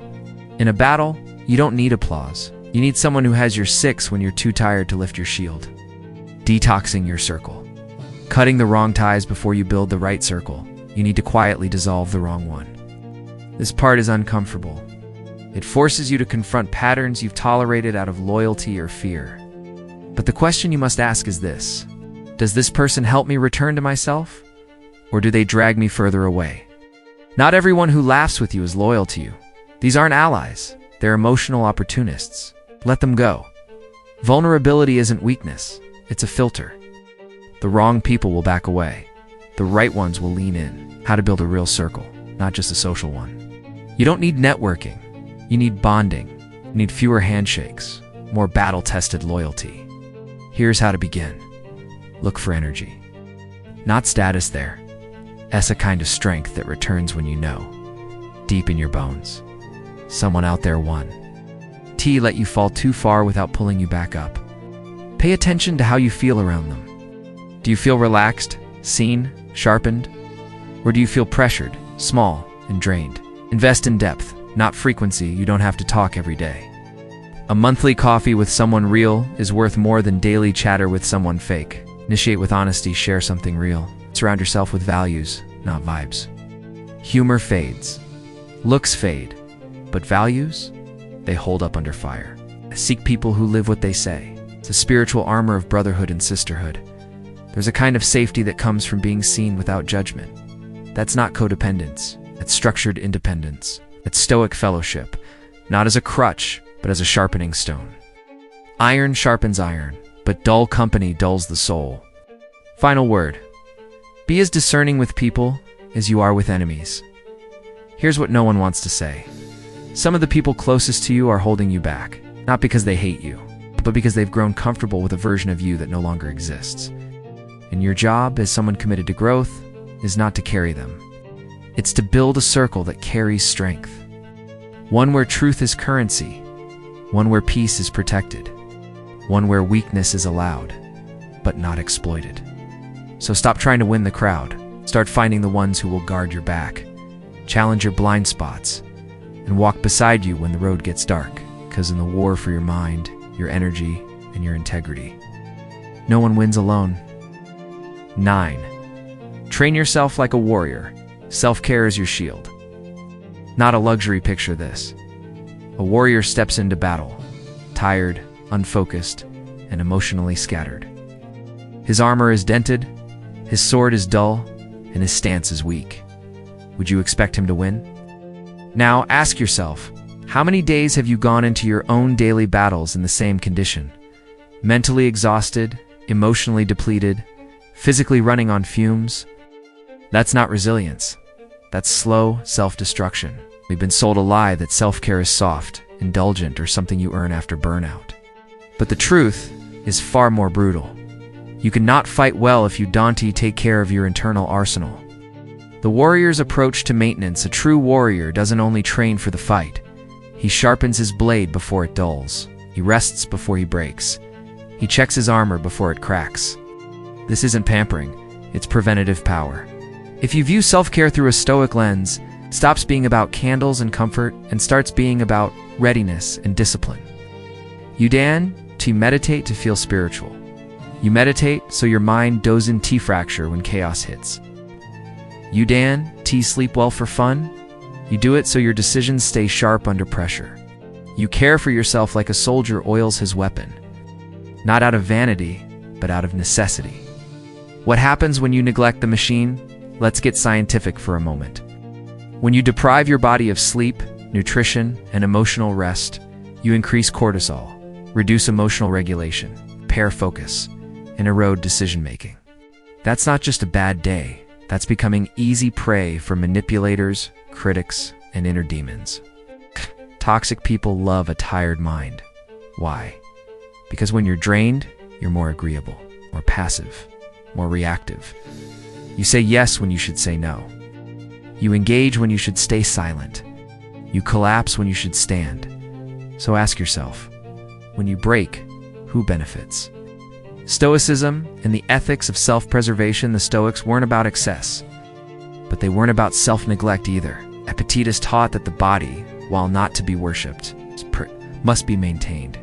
In a battle, you don't need applause. You need someone who has your six when you're too tired to lift your shield. Detoxing your circle. Cutting the wrong ties before you build the right circle. You need to quietly dissolve the wrong one. This part is uncomfortable. It forces you to confront patterns you've tolerated out of loyalty or fear. But the question you must ask is this: does this person help me return to myself? Or do they drag me further away? Not everyone who laughs with you is loyal to you. These aren't allies. They're emotional opportunists. Let them go. Vulnerability isn't weakness. It's a filter. The wrong people will back away. The right ones will lean in. How to build a real circle, not just a social one. You don't need networking. You need bonding. You need fewer handshakes, more battle-tested loyalty. Here's how to begin. Look for energy. Not status there. A kind of strength that returns when you know, deep in your bones. Someone out there won. Let you fall too far without pulling you back up. Pay attention to how you feel around them. Do you feel relaxed, seen, sharpened? Or do you feel pressured, small, and drained? Invest in depth, not frequency. You don't have to talk every day. A monthly coffee with someone real is worth more than daily chatter with someone fake. Initiate with honesty, share something real. Surround yourself with values, not vibes. Humor fades. Looks fade. But values? They hold up under fire. Seek people who live what they say. It's a spiritual armor of brotherhood and sisterhood. There's a kind of safety that comes from being seen without judgment. That's not codependence. That's structured independence. It's Stoic fellowship, not as a crutch, but as a sharpening stone. Iron sharpens iron, but dull company dulls the soul. Final word. Be as discerning with people as you are with enemies. Here's what no one wants to say. Some of the people closest to you are holding you back, not because they hate you, but because they've grown comfortable with a version of you that no longer exists. And your job as someone committed to growth is not to carry them. It's to build a circle that carries strength. One where truth is currency. One where peace is protected. One where weakness is allowed, but not exploited. So stop trying to win the crowd. Start finding the ones who will guard your back, challenge your blind spots, and walk beside you when the road gets dark. Because in the war for your mind, your energy, and your integrity, no one wins alone. 9. Train yourself like a warrior. Self-care is your shield. Not a luxury, picture this. A warrior steps into battle, tired, unfocused, and emotionally scattered. His armor is dented, his sword is dull, and his stance is weak. Would you expect him to win? Now ask yourself, how many days have you gone into your own daily battles in the same condition? Mentally exhausted, emotionally depleted, physically running on fumes? That's not resilience. That's slow self-destruction. We've been sold a lie that self-care is soft, indulgent, or something you earn after burnout. But the truth is far more brutal. You cannot fight well if you don't take care of your internal arsenal. The warrior's approach to maintenance. A true warrior doesn't only train for the fight. He sharpens his blade before it dulls. He rests before he breaks. He checks his armor before it cracks. This isn't pampering, it's preventative power. If you view self-care through a Stoic lens, it stops being about candles and comfort and starts being about readiness and discipline. You to meditate to feel spiritual. You meditate so your mind doesn't T-fracture when chaos hits. You, Dan, sleep well for fun? You do it so your decisions stay sharp under pressure. You care for yourself like a soldier oils his weapon. Not out of vanity, but out of necessity. What happens when you neglect the machine? Let's get scientific for a moment. When you deprive your body of sleep, nutrition, and emotional rest, you increase cortisol, reduce emotional regulation, impair focus, and erode decision-making. That's not just a bad day. That's becoming easy prey for manipulators, critics, and inner demons. Toxic people love a tired mind. Why? Because when you're drained, you're more agreeable, more passive, more reactive. You say yes when you should say no. You engage when you should stay silent. You collapse when you should stand. So ask yourself, when you break, who benefits? Stoicism and the ethics of self-preservation, the Stoics weren't about excess, but they weren't about self-neglect either. Epictetus taught that the body, while not to be worshipped, must be maintained,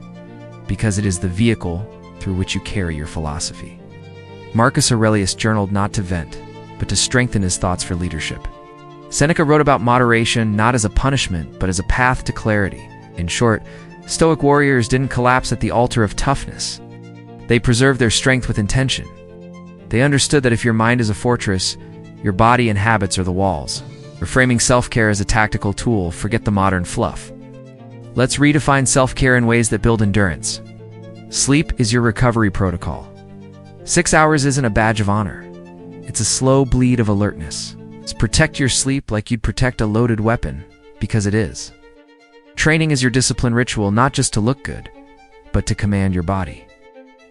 because it is the vehicle through which you carry your philosophy. Marcus Aurelius journaled not to vent, but to strengthen his thoughts for leadership. Seneca wrote about moderation not as a punishment, but as a path to clarity. In short, Stoic warriors didn't collapse at the altar of toughness. They preserved their strength with intention. They understood that if your mind is a fortress, your body and habits are the walls. Reframing self-care as a tactical tool, forget the modern fluff. Let's redefine self-care in ways that build endurance. Sleep is your recovery protocol. 6 hours isn't a badge of honor. It's a slow bleed of alertness. Protect your sleep like you'd protect a loaded weapon, because it is. Training is your discipline ritual, not just to look good, but to command your body.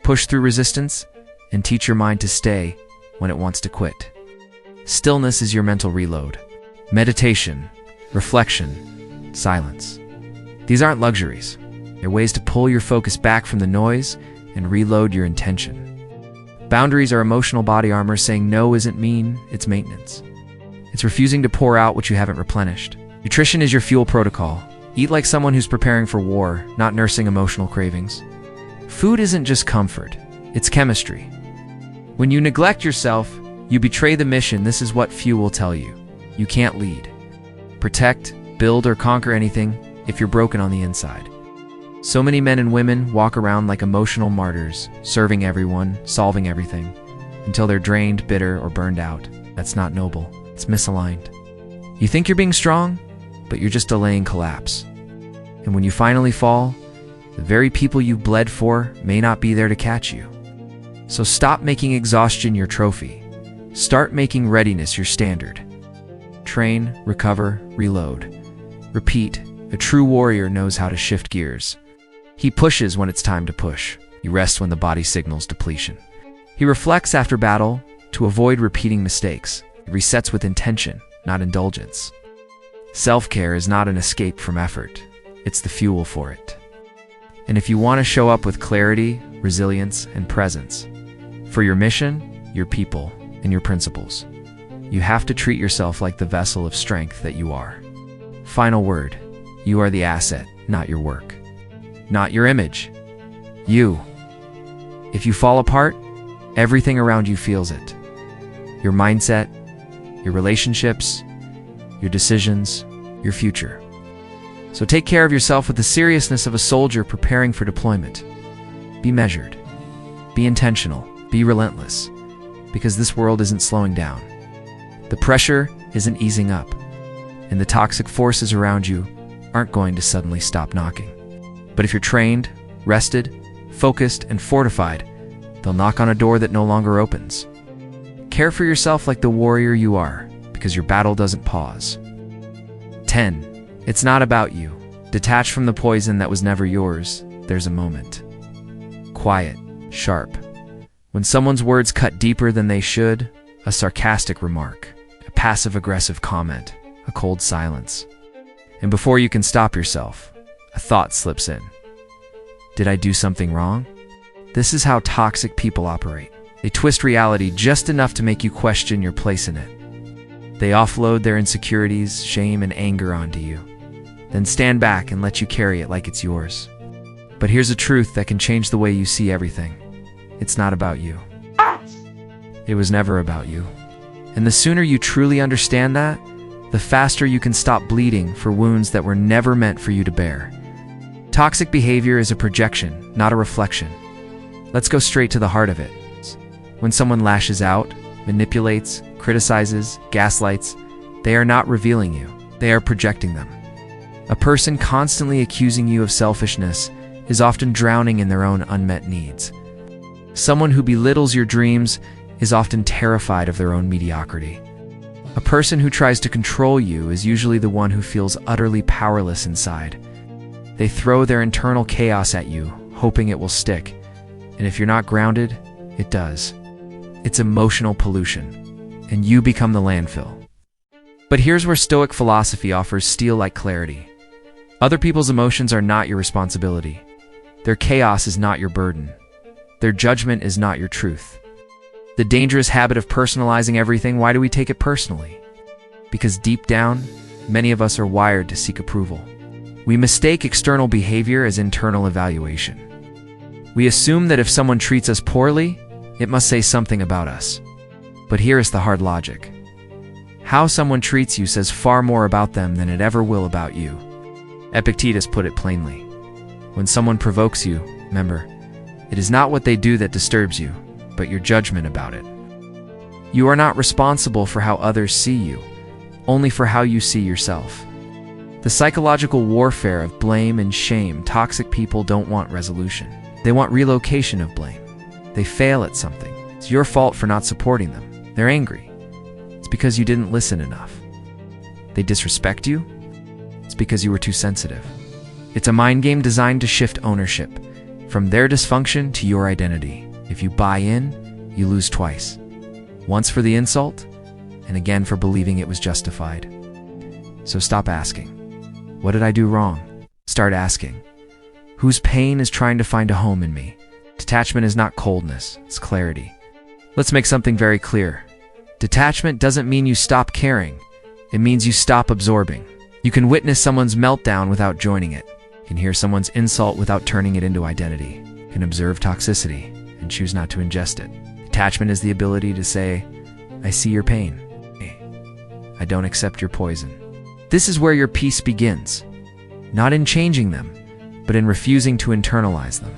Push through resistance and teach your mind to stay when it wants to quit. Stillness is your mental reload. Meditation, reflection, silence. These aren't luxuries. They're ways to pull your focus back from the noise and reload your intention. Boundaries are emotional body armor. Saying no isn't mean, it's maintenance. It's refusing to pour out what you haven't replenished. Nutrition is your fuel protocol. Eat like someone who's preparing for war, not nursing emotional cravings. Food isn't just comfort, it's chemistry. When you neglect yourself, you betray the mission. This is what few will tell you. You can't lead, protect, build, or conquer anything if you're broken on the inside. So many men and women walk around like emotional martyrs, serving everyone, solving everything, until they're drained, bitter, or burned out. That's not noble. It's misaligned. You think you're being strong, but you're just delaying collapse. And when you finally fall, the very people you bled for may not be there to catch you. So stop making exhaustion your trophy. Start making readiness your standard. Train, recover, reload. Repeat. A true warrior knows how to shift gears. He pushes when it's time to push. He rests when the body signals depletion. He reflects after battle to avoid repeating mistakes. He resets with intention, not indulgence. Self-care is not an escape from effort. It's the fuel for it. And if you want to show up with clarity, resilience, and presence for your mission, your people, and your principles, you have to treat yourself like the vessel of strength that you are. Final word. You are the asset, not your work. Not your image. You. If you fall apart, everything around you feels it. Your mindset, your relationships, your decisions, your future. So take care of yourself with the seriousness of a soldier preparing for deployment. Be measured. Be intentional. Be relentless. Because this world isn't slowing down. The pressure isn't easing up. And the toxic forces around you aren't going to suddenly stop knocking. But if you're trained, rested, focused, and fortified, they'll knock on a door that no longer opens. Care for yourself like the warrior you are, because your battle doesn't pause. 10. It's not about you. Detached from the poison that was never yours, there's a moment. Quiet, sharp. When someone's words cut deeper than they should, a sarcastic remark, a passive-aggressive comment, a cold silence. And before you can stop yourself, a thought slips in. Did I do something wrong? This is how toxic people operate. They twist reality just enough to make you question your place in it. They offload their insecurities, shame, and anger onto you, then stand back and let you carry it like it's yours. But here's a truth that can change the way you see everything. It's not about you. It was never about you. And the sooner you truly understand that, the faster you can stop bleeding for wounds that were never meant for you to bear. Toxic behavior is a projection, not a reflection. Let's go straight to the heart of it. When someone lashes out, manipulates, criticizes, gaslights, they are not revealing you. They are projecting them. A person constantly accusing you of selfishness is often drowning in their own unmet needs. Someone who belittles your dreams is often terrified of their own mediocrity. A person who tries to control you is usually the one who feels utterly powerless inside. They throw their internal chaos at you, hoping it will stick. And if you're not grounded, it does. It's emotional pollution, and you become the landfill. But here's where Stoic philosophy offers steel-like clarity. Other people's emotions are not your responsibility. Their chaos is not your burden. Their judgment is not your truth. The dangerous habit of personalizing everything, why do we take it personally? Because deep down, many of us are wired to seek approval. We mistake external behavior as internal evaluation. We assume that if someone treats us poorly, it must say something about us. But here is the hard logic. How someone treats you says far more about them than it ever will about you. Epictetus put it plainly. When someone provokes you, remember, it is not what they do that disturbs you, but your judgment about it. You are not responsible for how others see you, only for how you see yourself. The psychological warfare of blame and shame. Toxic people don't want resolution. They want relocation of blame. They fail at something. It's your fault for not supporting them. They're angry. It's because you didn't listen enough. They disrespect you. It's because you were too sensitive. It's a mind game designed to shift ownership from their dysfunction to your identity. If you buy in, you lose twice. Once for the insult, and again for believing it was justified. So stop asking, what did I do wrong? Start asking, whose pain is trying to find a home in me? Detachment is not coldness, it's clarity. Let's make something very clear. Detachment doesn't mean you stop caring. It means you stop absorbing. You can witness someone's meltdown without joining it. You can hear someone's insult without turning it into identity. You can observe toxicity and choose not to ingest it. Detachment is the ability to say, I see your pain. I don't accept your poison. This is where your peace begins. Not in changing them, but in refusing to internalize them.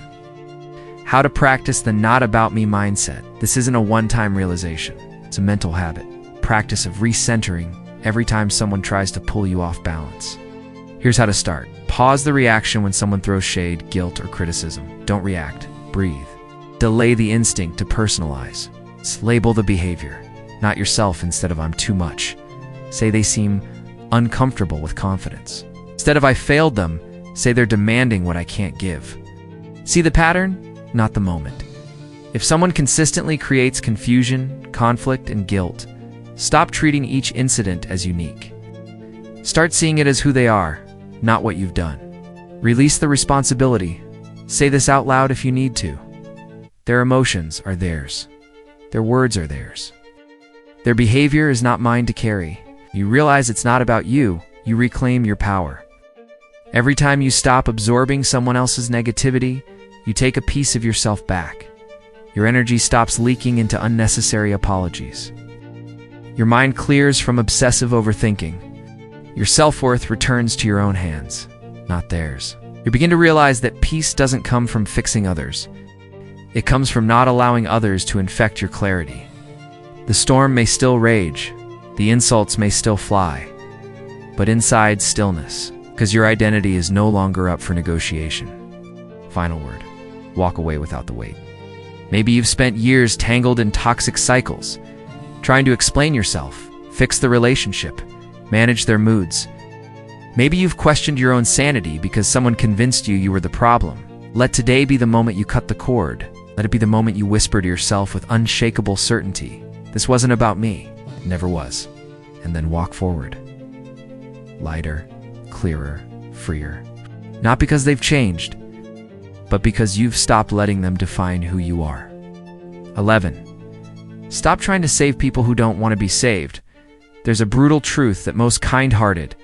How to practice the not about me mindset. This isn't a one-time realization. It's a mental habit. Practice of recentering every time someone tries to pull you off balance. Here's how to start. Pause the reaction when someone throws shade, guilt, or criticism. Don't react. Breathe. Delay the instinct to personalize. Label the behavior, not yourself instead of I'm too much. Say they seem uncomfortable with confidence. Instead of I failed them, say they're demanding what I can't give. See the pattern? Not the moment. If someone consistently creates confusion, conflict, and guilt, stop treating each incident as unique. Start seeing it as who they are, not what you've done. Release the responsibility. Say this out loud if you need to. Their emotions are theirs. Their words are theirs. Their behavior is not mine to carry. You realize it's not about you, you reclaim your power. Every time you stop absorbing someone else's negativity, you take a piece of yourself back. Your energy stops leaking into unnecessary apologies. Your mind clears from obsessive overthinking. Your self-worth returns to your own hands, not theirs. You begin to realize that peace doesn't come from fixing others. It comes from not allowing others to infect your clarity. The storm may still rage, the insults may still fly, but inside, stillness, because your identity is no longer up for negotiation. Final word. Walk away without the weight. Maybe you've spent years tangled in toxic cycles, trying to explain yourself, fix the relationship, manage their moods. Maybe you've questioned your own sanity because someone convinced you were the problem. Let today be the moment you cut the cord. Let it be the moment you whisper to yourself with unshakable certainty, this wasn't about me, it never was. And then walk forward. Lighter, clearer, freer. Not because they've changed, but because you've stopped letting them define who you are. 11. Stop trying to save people who don't want to be saved. There's a brutal truth that most kind-hearted,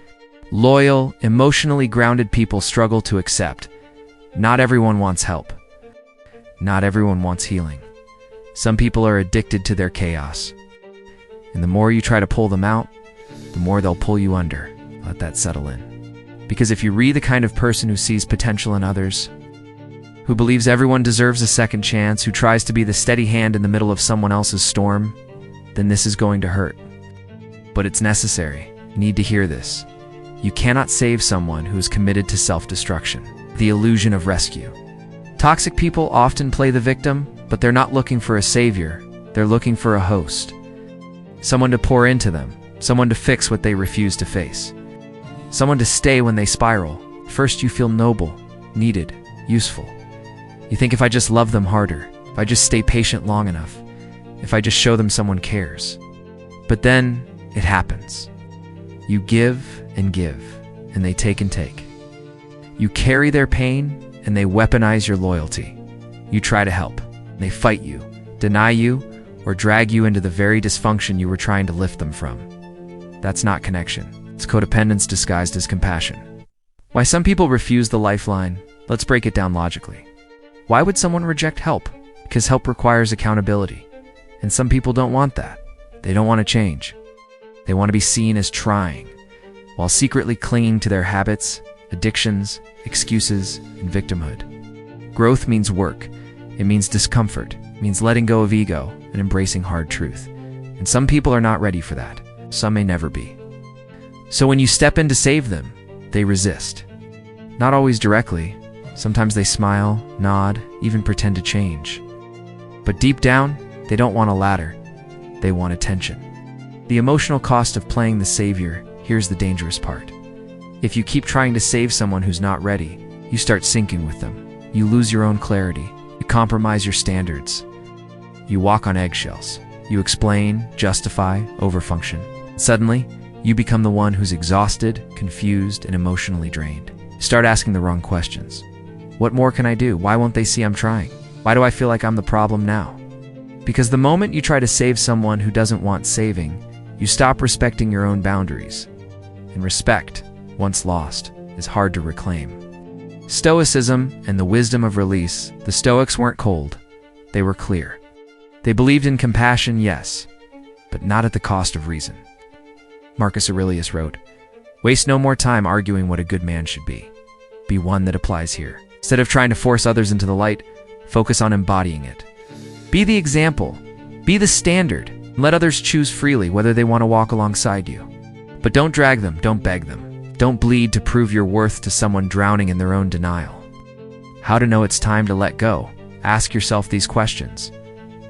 loyal, emotionally grounded people struggle to accept. Not everyone wants help. Not everyone wants healing. Some people are addicted to their chaos. And the more you try to pull them out, the more they'll pull you under. Let that settle in. Because if you're the kind of person who sees potential in others, who believes everyone deserves a second chance, who tries to be the steady hand in the middle of someone else's storm, then this is going to hurt. But it's necessary. You need to hear this. You cannot save someone who is committed to self-destruction. The illusion of rescue. Toxic people often play the victim, but they're not looking for a savior. They're looking for a host. Someone to pour into them. Someone to fix what they refuse to face. Someone to stay when they spiral. First you feel noble, needed, useful. You think if I just love them harder, if I just stay patient long enough, if I just show them someone cares. But then it happens. You give, and they take and take. You carry their pain, and they weaponize your loyalty. You try to help, and they fight you, deny you, or drag you into the very dysfunction you were trying to lift them from. That's not connection. It's codependence disguised as compassion. Why some people refuse the lifeline? Let's break it down logically. Why would someone reject help? Because help requires accountability. And some people don't want that. They don't want to change. They want to be seen as trying, while secretly clinging to their habits, addictions, excuses, and victimhood. Growth means work. It means discomfort. It means letting go of ego and embracing hard truth. And some people are not ready for that. Some may never be. So when you step in to save them, they resist. Not always directly. Sometimes they smile, nod, even pretend to change. But deep down, they don't want a ladder. They want attention. The emotional cost of playing the savior, here's the dangerous part. If you keep trying to save someone who's not ready, you start sinking with them. You lose your own clarity. You compromise your standards. You walk on eggshells. You explain, justify, overfunction. Suddenly, you become the one who's exhausted, confused, and emotionally drained. Start asking the wrong questions. What more can I do? Why won't they see I'm trying? Why do I feel like I'm the problem now? Because the moment you try to save someone who doesn't want saving, you stop respecting your own boundaries. And respect, once lost, is hard to reclaim. Stoicism and the wisdom of release, the Stoics weren't cold. They were clear. They believed in compassion, yes, but not at the cost of reason. Marcus Aurelius wrote, "Waste no more time arguing what a good man should be. Be one that applies here. Instead of trying to force others into the light, focus on embodying it. Be the example. Be the standard. Let others choose freely whether they want to walk alongside you. But don't drag them, don't beg them. Don't bleed to prove your worth to someone drowning in their own denial." How to know it's time to let go? Ask yourself these questions.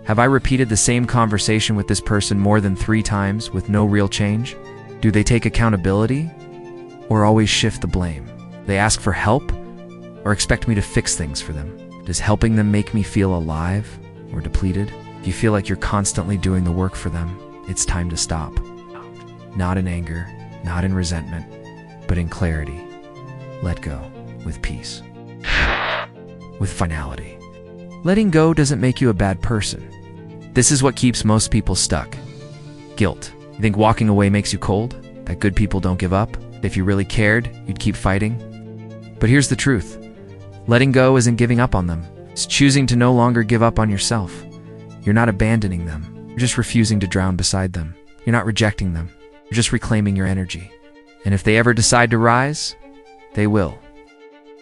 Have I repeated the same conversation with this person more than 3 times with no real change? Do they take accountability or always shift the blame? They ask for help or expect me to fix things for them? Does helping them make me feel alive or depleted? If you feel like you're constantly doing the work for them, it's time to stop. Not in anger, not in resentment, but in clarity. Let go with peace. With finality. Letting go doesn't make you a bad person. This is what keeps most people stuck. Guilt. You think walking away makes you cold? That good people don't give up? If you really cared, you'd keep fighting? But here's the truth. Letting go isn't giving up on them. It's choosing to no longer give up on yourself. You're not abandoning them. You're just refusing to drown beside them. You're not rejecting them. You're just reclaiming your energy. And if they ever decide to rise, they will.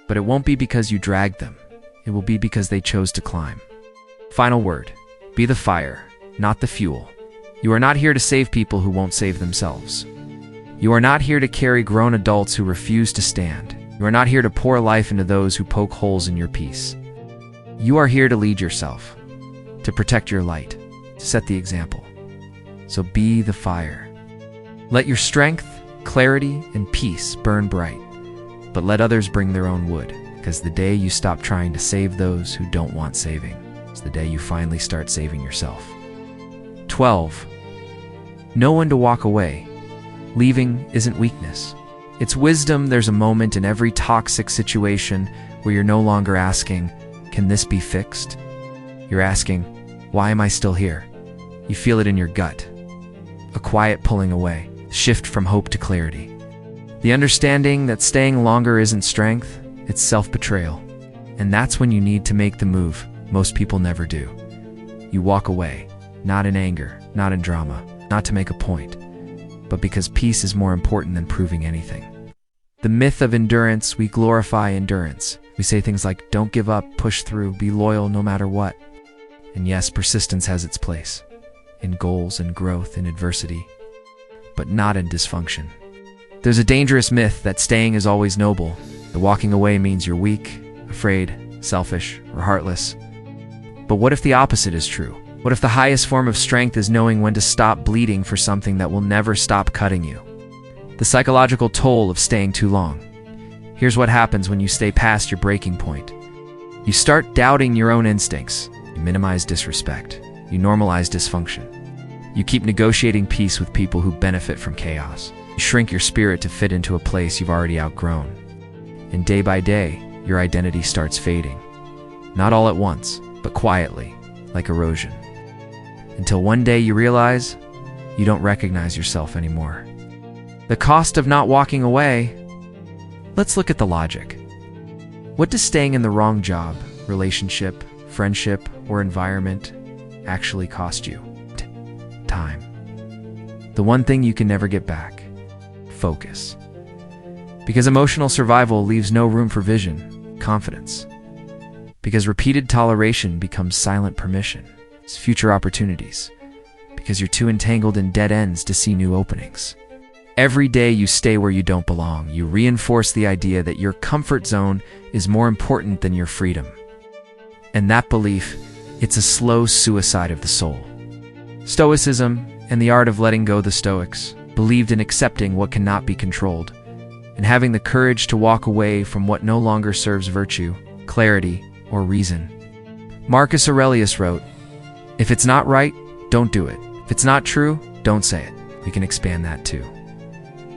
But it won't be because you dragged them. It will be because they chose to climb. Final word. Be the fire, not the fuel. You are not here to save people who won't save themselves. You are not here to carry grown adults who refuse to stand. You are not here to pour life into those who poke holes in your peace. You are here to lead yourself, to protect your light, to set the example. So be the fire. Let your strength, clarity, and peace burn bright, but let others bring their own wood, because the day you stop trying to save those who don't want saving is the day you finally start saving yourself. 12. Know when to walk away. Leaving isn't weakness. It's wisdom. There's a moment in every toxic situation where you're no longer asking, "Can this be fixed?" You're asking, "Why am I still here?" You feel it in your gut. A quiet pulling away, shift from hope to clarity. The understanding that staying longer isn't strength, it's self-betrayal. And that's when you need to make the move most people never do. You walk away, not in anger, not in drama, not to make a point, but because peace is more important than proving anything. The myth of endurance, we glorify endurance. We say things like, don't give up, push through, be loyal no matter what. And yes, persistence has its place, in goals and growth and adversity, but not in dysfunction. There's a dangerous myth that staying is always noble, that walking away means you're weak, afraid, selfish, or heartless. But what if the opposite is true? What if the highest form of strength is knowing when to stop bleeding for something that will never stop cutting you? The psychological toll of staying too long. Here's what happens when you stay past your breaking point. You start doubting your own instincts. You minimize disrespect. You normalize dysfunction. You keep negotiating peace with people who benefit from chaos. You shrink your spirit to fit into a place you've already outgrown. And day by day, your identity starts fading. Not all at once, but quietly, like erosion. Until one day you realize you don't recognize yourself anymore. The cost of not walking away. Let's look at the logic. What does staying in the wrong job, relationship, friendship, or environment actually cost you? Time. The one thing you can never get back. Focus. Because emotional survival leaves no room for vision, confidence. Because repeated toleration becomes silent permission. It's future opportunities. Because you're too entangled in dead ends to see new openings. Every day you stay where you don't belong, you reinforce the idea that your comfort zone is more important than your freedom. And that belief, it's a slow suicide of the soul. Stoicism and the art of letting go, the Stoics believed in accepting what cannot be controlled and having the courage to walk away from what no longer serves virtue, clarity, or reason. Marcus Aurelius wrote, "If it's not right, don't do it. If it's not true, don't say it." We can expand that too.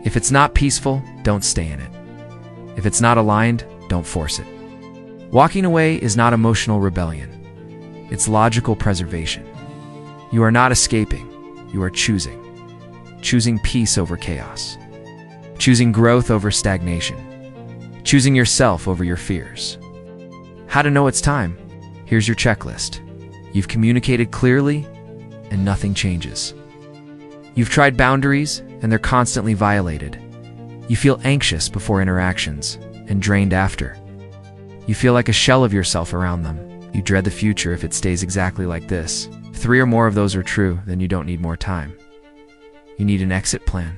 If it's not peaceful, don't stay in it. If it's not aligned, don't force it. Walking away is not emotional rebellion. It's logical preservation. You are not escaping. You are choosing. Choosing peace over chaos. Choosing growth over stagnation. Choosing yourself over your fears. How to know it's time? Here's your checklist. You've communicated clearly, and nothing changes. You've tried boundaries, and they're constantly violated. You feel anxious before interactions, and drained after. You feel like a shell of yourself around them. You dread the future if it stays exactly like this. If 3 or more of those are true, then you don't need more time. You need an exit plan.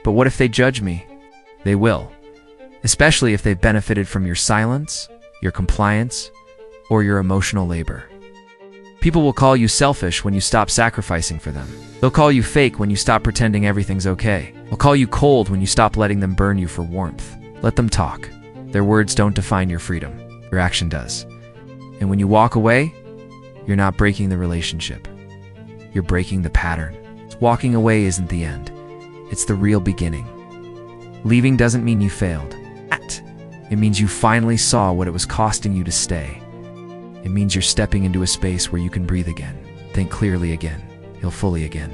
But what if they judge me? They will. Especially if they've benefited from your silence, your compliance, or your emotional labor. People will call you selfish when you stop sacrificing for them. They'll call you fake when you stop pretending everything's okay. They'll call you cold when you stop letting them burn you for warmth. Let them talk. Their words don't define your freedom. Your action does. And when you walk away, you're not breaking the relationship. You're breaking the pattern. Walking away isn't the end. It's the real beginning. Leaving doesn't mean you failed. It means you finally saw what it was costing you to stay. It means you're stepping into a space where you can breathe again, think clearly again, feel fully again.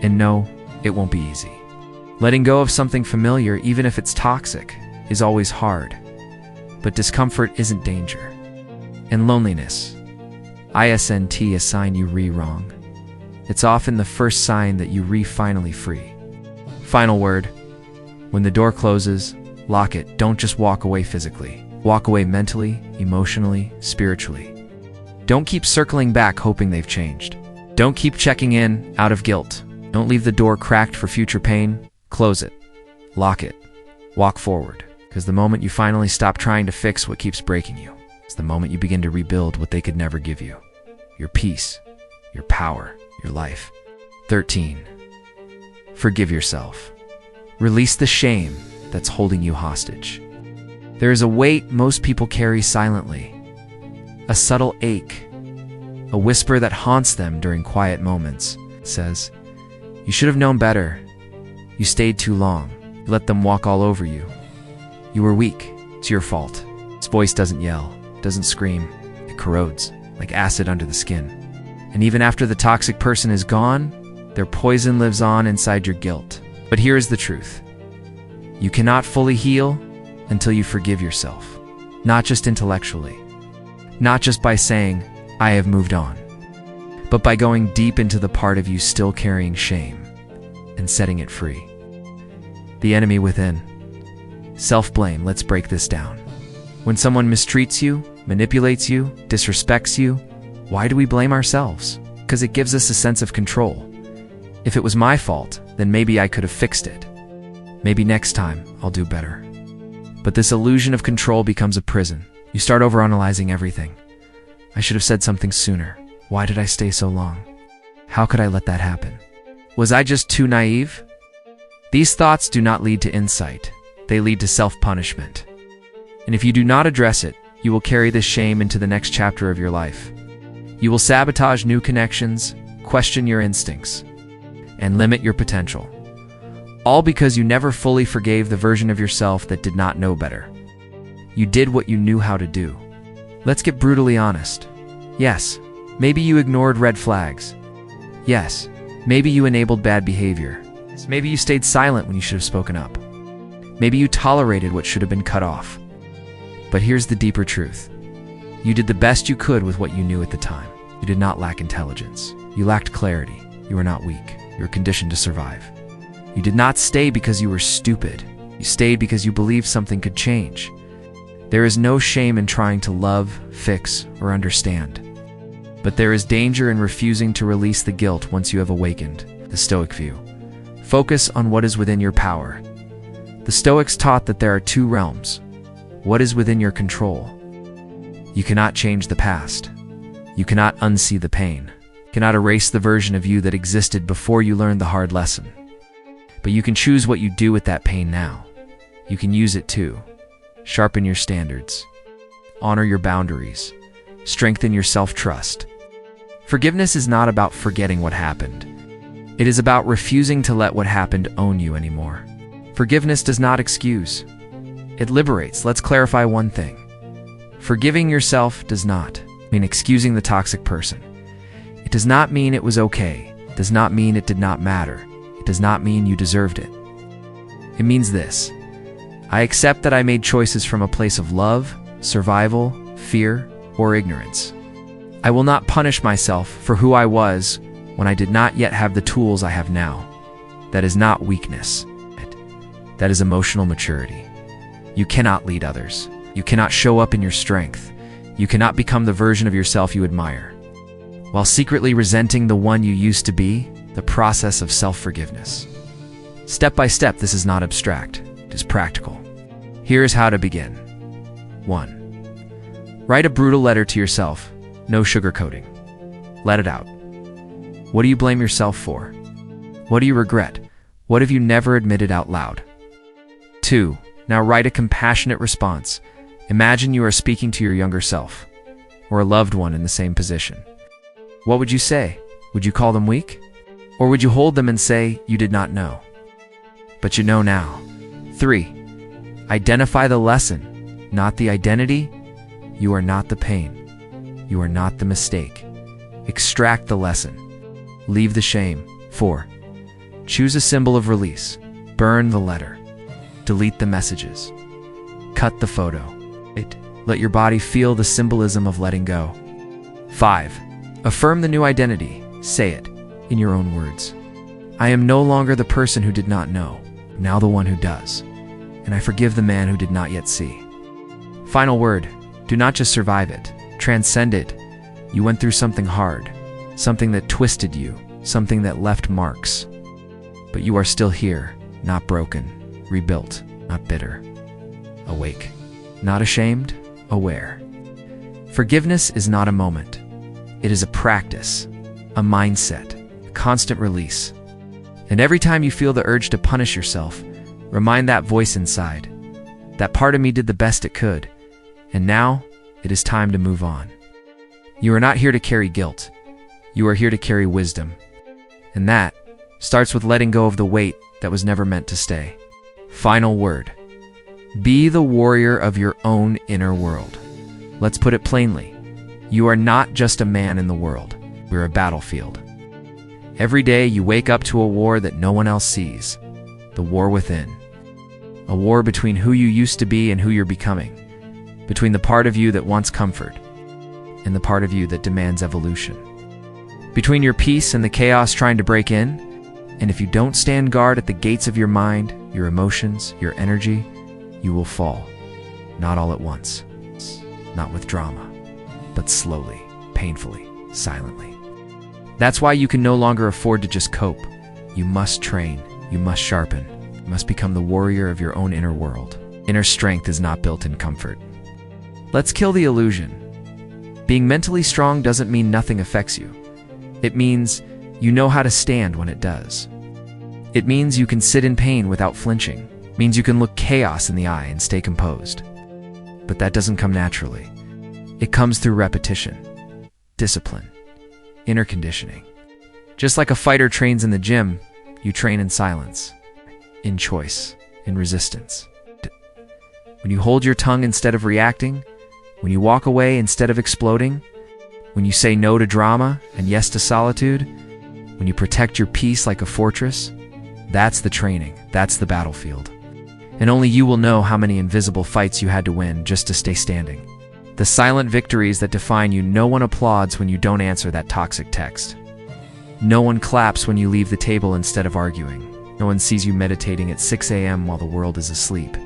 And no, it won't be easy. Letting go of something familiar, even if it's toxic, is always hard. But discomfort isn't danger. And loneliness, isn't a sign you wrong. It's often the first sign that you finally free. Final word, when the door closes, lock it. Don't just walk away physically. Walk away mentally, emotionally, spiritually. Don't keep circling back hoping they've changed. Don't keep checking in out of guilt. Don't leave the door cracked for future pain. Close it. Lock it. Walk forward. Because the moment you finally stop trying to fix what keeps breaking you, it's the moment you begin to rebuild what they could never give you. Your peace, your power, your life. 13. Forgive yourself. Release the shame that's holding you hostage. There is a weight most people carry silently, a subtle ache, a whisper that haunts them during quiet moments. It says, "You should have known better. You stayed too long. You let them walk all over you. You were weak. It's your fault." Its voice doesn't yell, doesn't scream. It corrodes, like acid under the skin. And even after the toxic person is gone, their poison lives on inside your guilt. But here is the truth. You cannot fully heal until you forgive yourself. not just intellectually, not just by saying, "I have moved on," but by going deep into the part of you still carrying shame and setting it free. The enemy within. Self-blame. Let's break this down. When someone mistreats you, manipulates you, disrespects you, why do we blame ourselves? Because it gives us a sense of control. If it was my fault, then maybe I could have fixed it. Maybe next time I'll do better. But this illusion of control becomes a prison. You start overanalyzing everything. I should have said something sooner. Why did I stay so long? How could I let that happen? Was I just too naive? These thoughts do not lead to insight. They lead to self-punishment. And if you do not address it, you will carry this shame into the next chapter of your life. You will sabotage new connections, question your instincts, and limit your potential. All because you never fully forgave the version of yourself that did not know better. You did what you knew how to do. Let's get brutally honest. Yes, maybe you ignored red flags. Yes, maybe you enabled bad behavior. Maybe you stayed silent when you should have spoken up. Maybe you tolerated what should have been cut off. But here's the deeper truth. You did the best you could with what you knew at the time. You did not lack intelligence. You lacked clarity. You were not weak. You were conditioned to survive. You did not stay because you were stupid. You stayed because you believed something could change. There is no shame in trying to love, fix, or understand. But there is danger in refusing to release the guilt once you have awakened. The Stoic view. Focus on what is within your power. The Stoics taught that there are two realms. What is within your control? You cannot change the past. You cannot unsee the pain. You cannot erase the version of you that existed before you learned the hard lesson. But you can choose what you do with that pain now. You can use it too. Sharpen your standards. Honor your boundaries. Strengthen your self-trust. Forgiveness is not about forgetting what happened. It is about refusing to let what happened own you anymore. Forgiveness does not excuse. It liberates. Let's clarify one thing. Forgiving yourself does not mean excusing the toxic person. It does not mean it was okay. It does not mean it did not matter. It does not mean you deserved it. It means this. I accept that I made choices from a place of love, survival, fear, or ignorance. I will not punish myself for who I was when I did not yet have the tools I have now. That is not weakness. That is emotional maturity. You cannot lead others. You cannot show up in your strength. You cannot become the version of yourself you admire, while secretly resenting the one you used to be. The process of self-forgiveness. Step by step, this is not abstract. It is practical. Here is how to begin. 1. Write a brutal letter to yourself. No sugarcoating. Let it out. What do you blame yourself for? What do you regret? What have you never admitted out loud? 2. Now write a compassionate response. Imagine you are speaking to your younger self, or a loved one in the same position. What would you say? Would you call them weak? Or would you hold them and say, you did not know? But you know now. 3. Identify the lesson, not the identity. You are not the pain. You are not the mistake. Extract the lesson. Leave the shame. 4. Choose a symbol of release. Burn the letter. Delete the messages. Cut the photo. Let your body feel the symbolism of letting go. 5. Affirm the new identity. Say it in your own words. I am no longer the person who did not know, now the one who does. And I forgive the man who did not yet see. Final word. Do not just survive it. Transcend it. You went through something hard, something that twisted you, something that left marks. But you are still here, not broken, rebuilt, not bitter. Awake. Not ashamed, aware. Forgiveness is not a moment. It is a practice, a mindset, a constant release. And every time you feel the urge to punish yourself, remind that voice inside. That part of me did the best it could, and now it is time to move on. You are not here to carry guilt. You are here to carry wisdom. And that starts with letting go of the weight that was never meant to stay. Final word. Be the warrior of your own inner world. Let's put it plainly. You are not just a man in the world. We're a battlefield. Every day you wake up to a war that no one else sees. The war within. A war between who you used to be and who you're becoming. between the part of you that wants comfort and the part of you that demands evolution, between your peace and the chaos trying to break in. And if you don't stand guard at the gates of your mind, your emotions, your energy, you will fall. Not all at once, not with drama, but slowly, painfully, silently. That's why you can no longer afford to just cope. You must train, you must sharpen, you must become the warrior of your own inner world. Inner strength is not built in comfort. Let's kill the illusion. Being mentally strong doesn't mean nothing affects you. It means you know how to stand when it does. It means you can sit in pain without flinching. It means you can look chaos in the eye and stay composed. But that doesn't come naturally. It comes through repetition, discipline, inner conditioning. Just like a fighter trains in the gym, you train in silence, in choice, in resistance. When you hold your tongue instead of reacting, when you walk away instead of exploding, when you say no to drama and yes to solitude, when you protect your peace like a fortress, that's the training, that's the battlefield. And only you will know how many invisible fights you had to win just to stay standing. The silent victories that define you. No one applauds when you don't answer that toxic text. No one claps when you leave the table instead of arguing. No one sees you meditating at 6 a.m. while the world is asleep.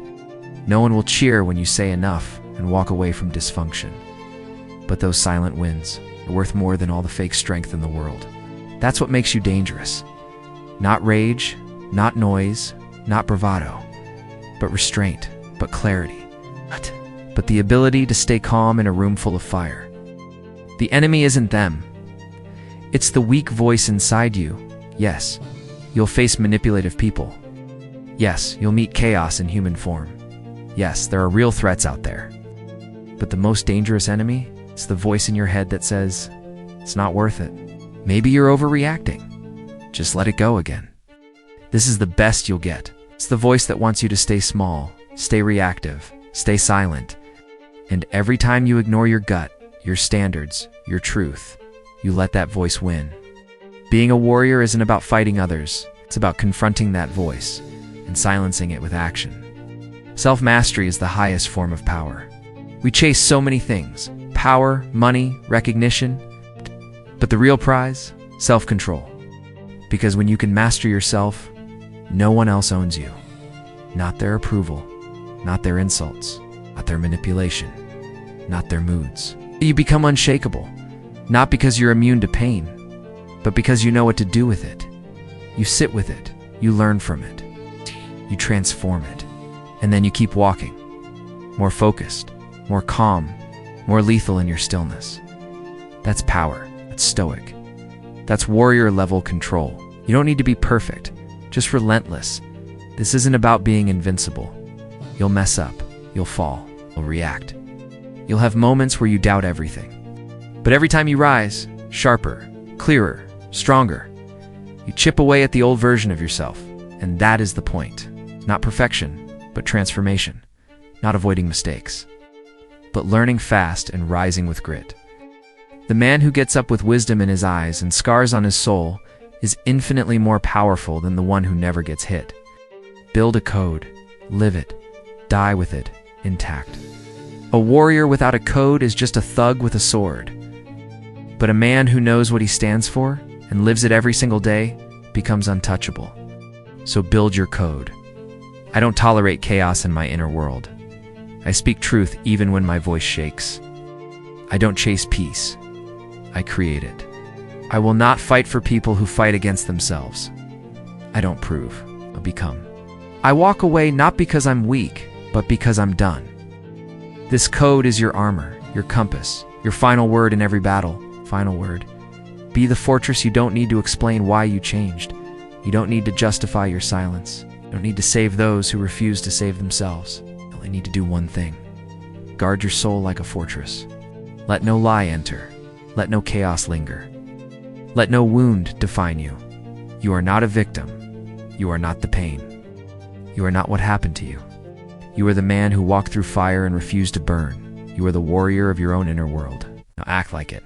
No one will cheer when you say enough and walk away from dysfunction. But those silent wins are worth more than all the fake strength in the world. That's what makes you dangerous. Not rage, not noise, not bravado, but restraint, but clarity. But the ability to stay calm in a room full of fire. The enemy isn't them. It's the weak voice inside you. Yes, you'll face manipulative people. Yes, you'll meet chaos in human form. Yes, there are real threats out there. But the most dangerous enemy is the voice in your head that says, it's not worth it. Maybe you're overreacting. Just let it go again. This is the best you'll get. It's the voice that wants you to stay small, stay reactive, stay silent. And every time you ignore your gut, your standards, your truth, you let that voice win. Being a warrior isn't about fighting others. It's about confronting that voice and silencing it with action. Self-mastery is the highest form of power. We chase so many things: power, money, recognition. But the real prize? Self-control. Because when you can master yourself, no one else owns you. Not their approval, not their insults, not their manipulation, not their moods. You become unshakable, not because you're immune to pain, but because you know what to do with it. You sit with it, you learn from it, you transform it, and then you keep walking. More focused, more calm, more lethal in your stillness. That's power, that's stoic. That's warrior-level control. You don't need to be perfect, just relentless. This isn't about being invincible. You'll mess up, you'll fall, you'll react. You'll have moments where you doubt everything. But every time you rise, sharper, clearer, stronger, you chip away at the old version of yourself. And that is the point. Not perfection, but transformation. Not avoiding mistakes, but learning fast and rising with grit. The man who gets up with wisdom in his eyes and scars on his soul is infinitely more powerful than the one who never gets hit. Build a code, live it, die with it, intact. A warrior without a code is just a thug with a sword. But a man who knows what he stands for and lives it every single day becomes untouchable. So build your code. I don't tolerate chaos in my inner world. I speak truth even when my voice shakes. I don't chase peace. I create it. I will not fight for people who fight against themselves. I don't prove, I become. I walk away not because I'm weak, but because I'm done. This code is your armor, your compass, your final word in every battle. Final word. Be the fortress you don't need to explain why you changed. You don't need to justify your silence. You don't need to save those who refuse to save themselves. You only need to do one thing. Guard your soul like a fortress. Let no lie enter. Let no chaos linger. Let no wound define you. You are not a victim. You are not the pain. You are not what happened to you. You are the man who walked through fire and refused to burn. You are the warrior of your own inner world. Now act like it.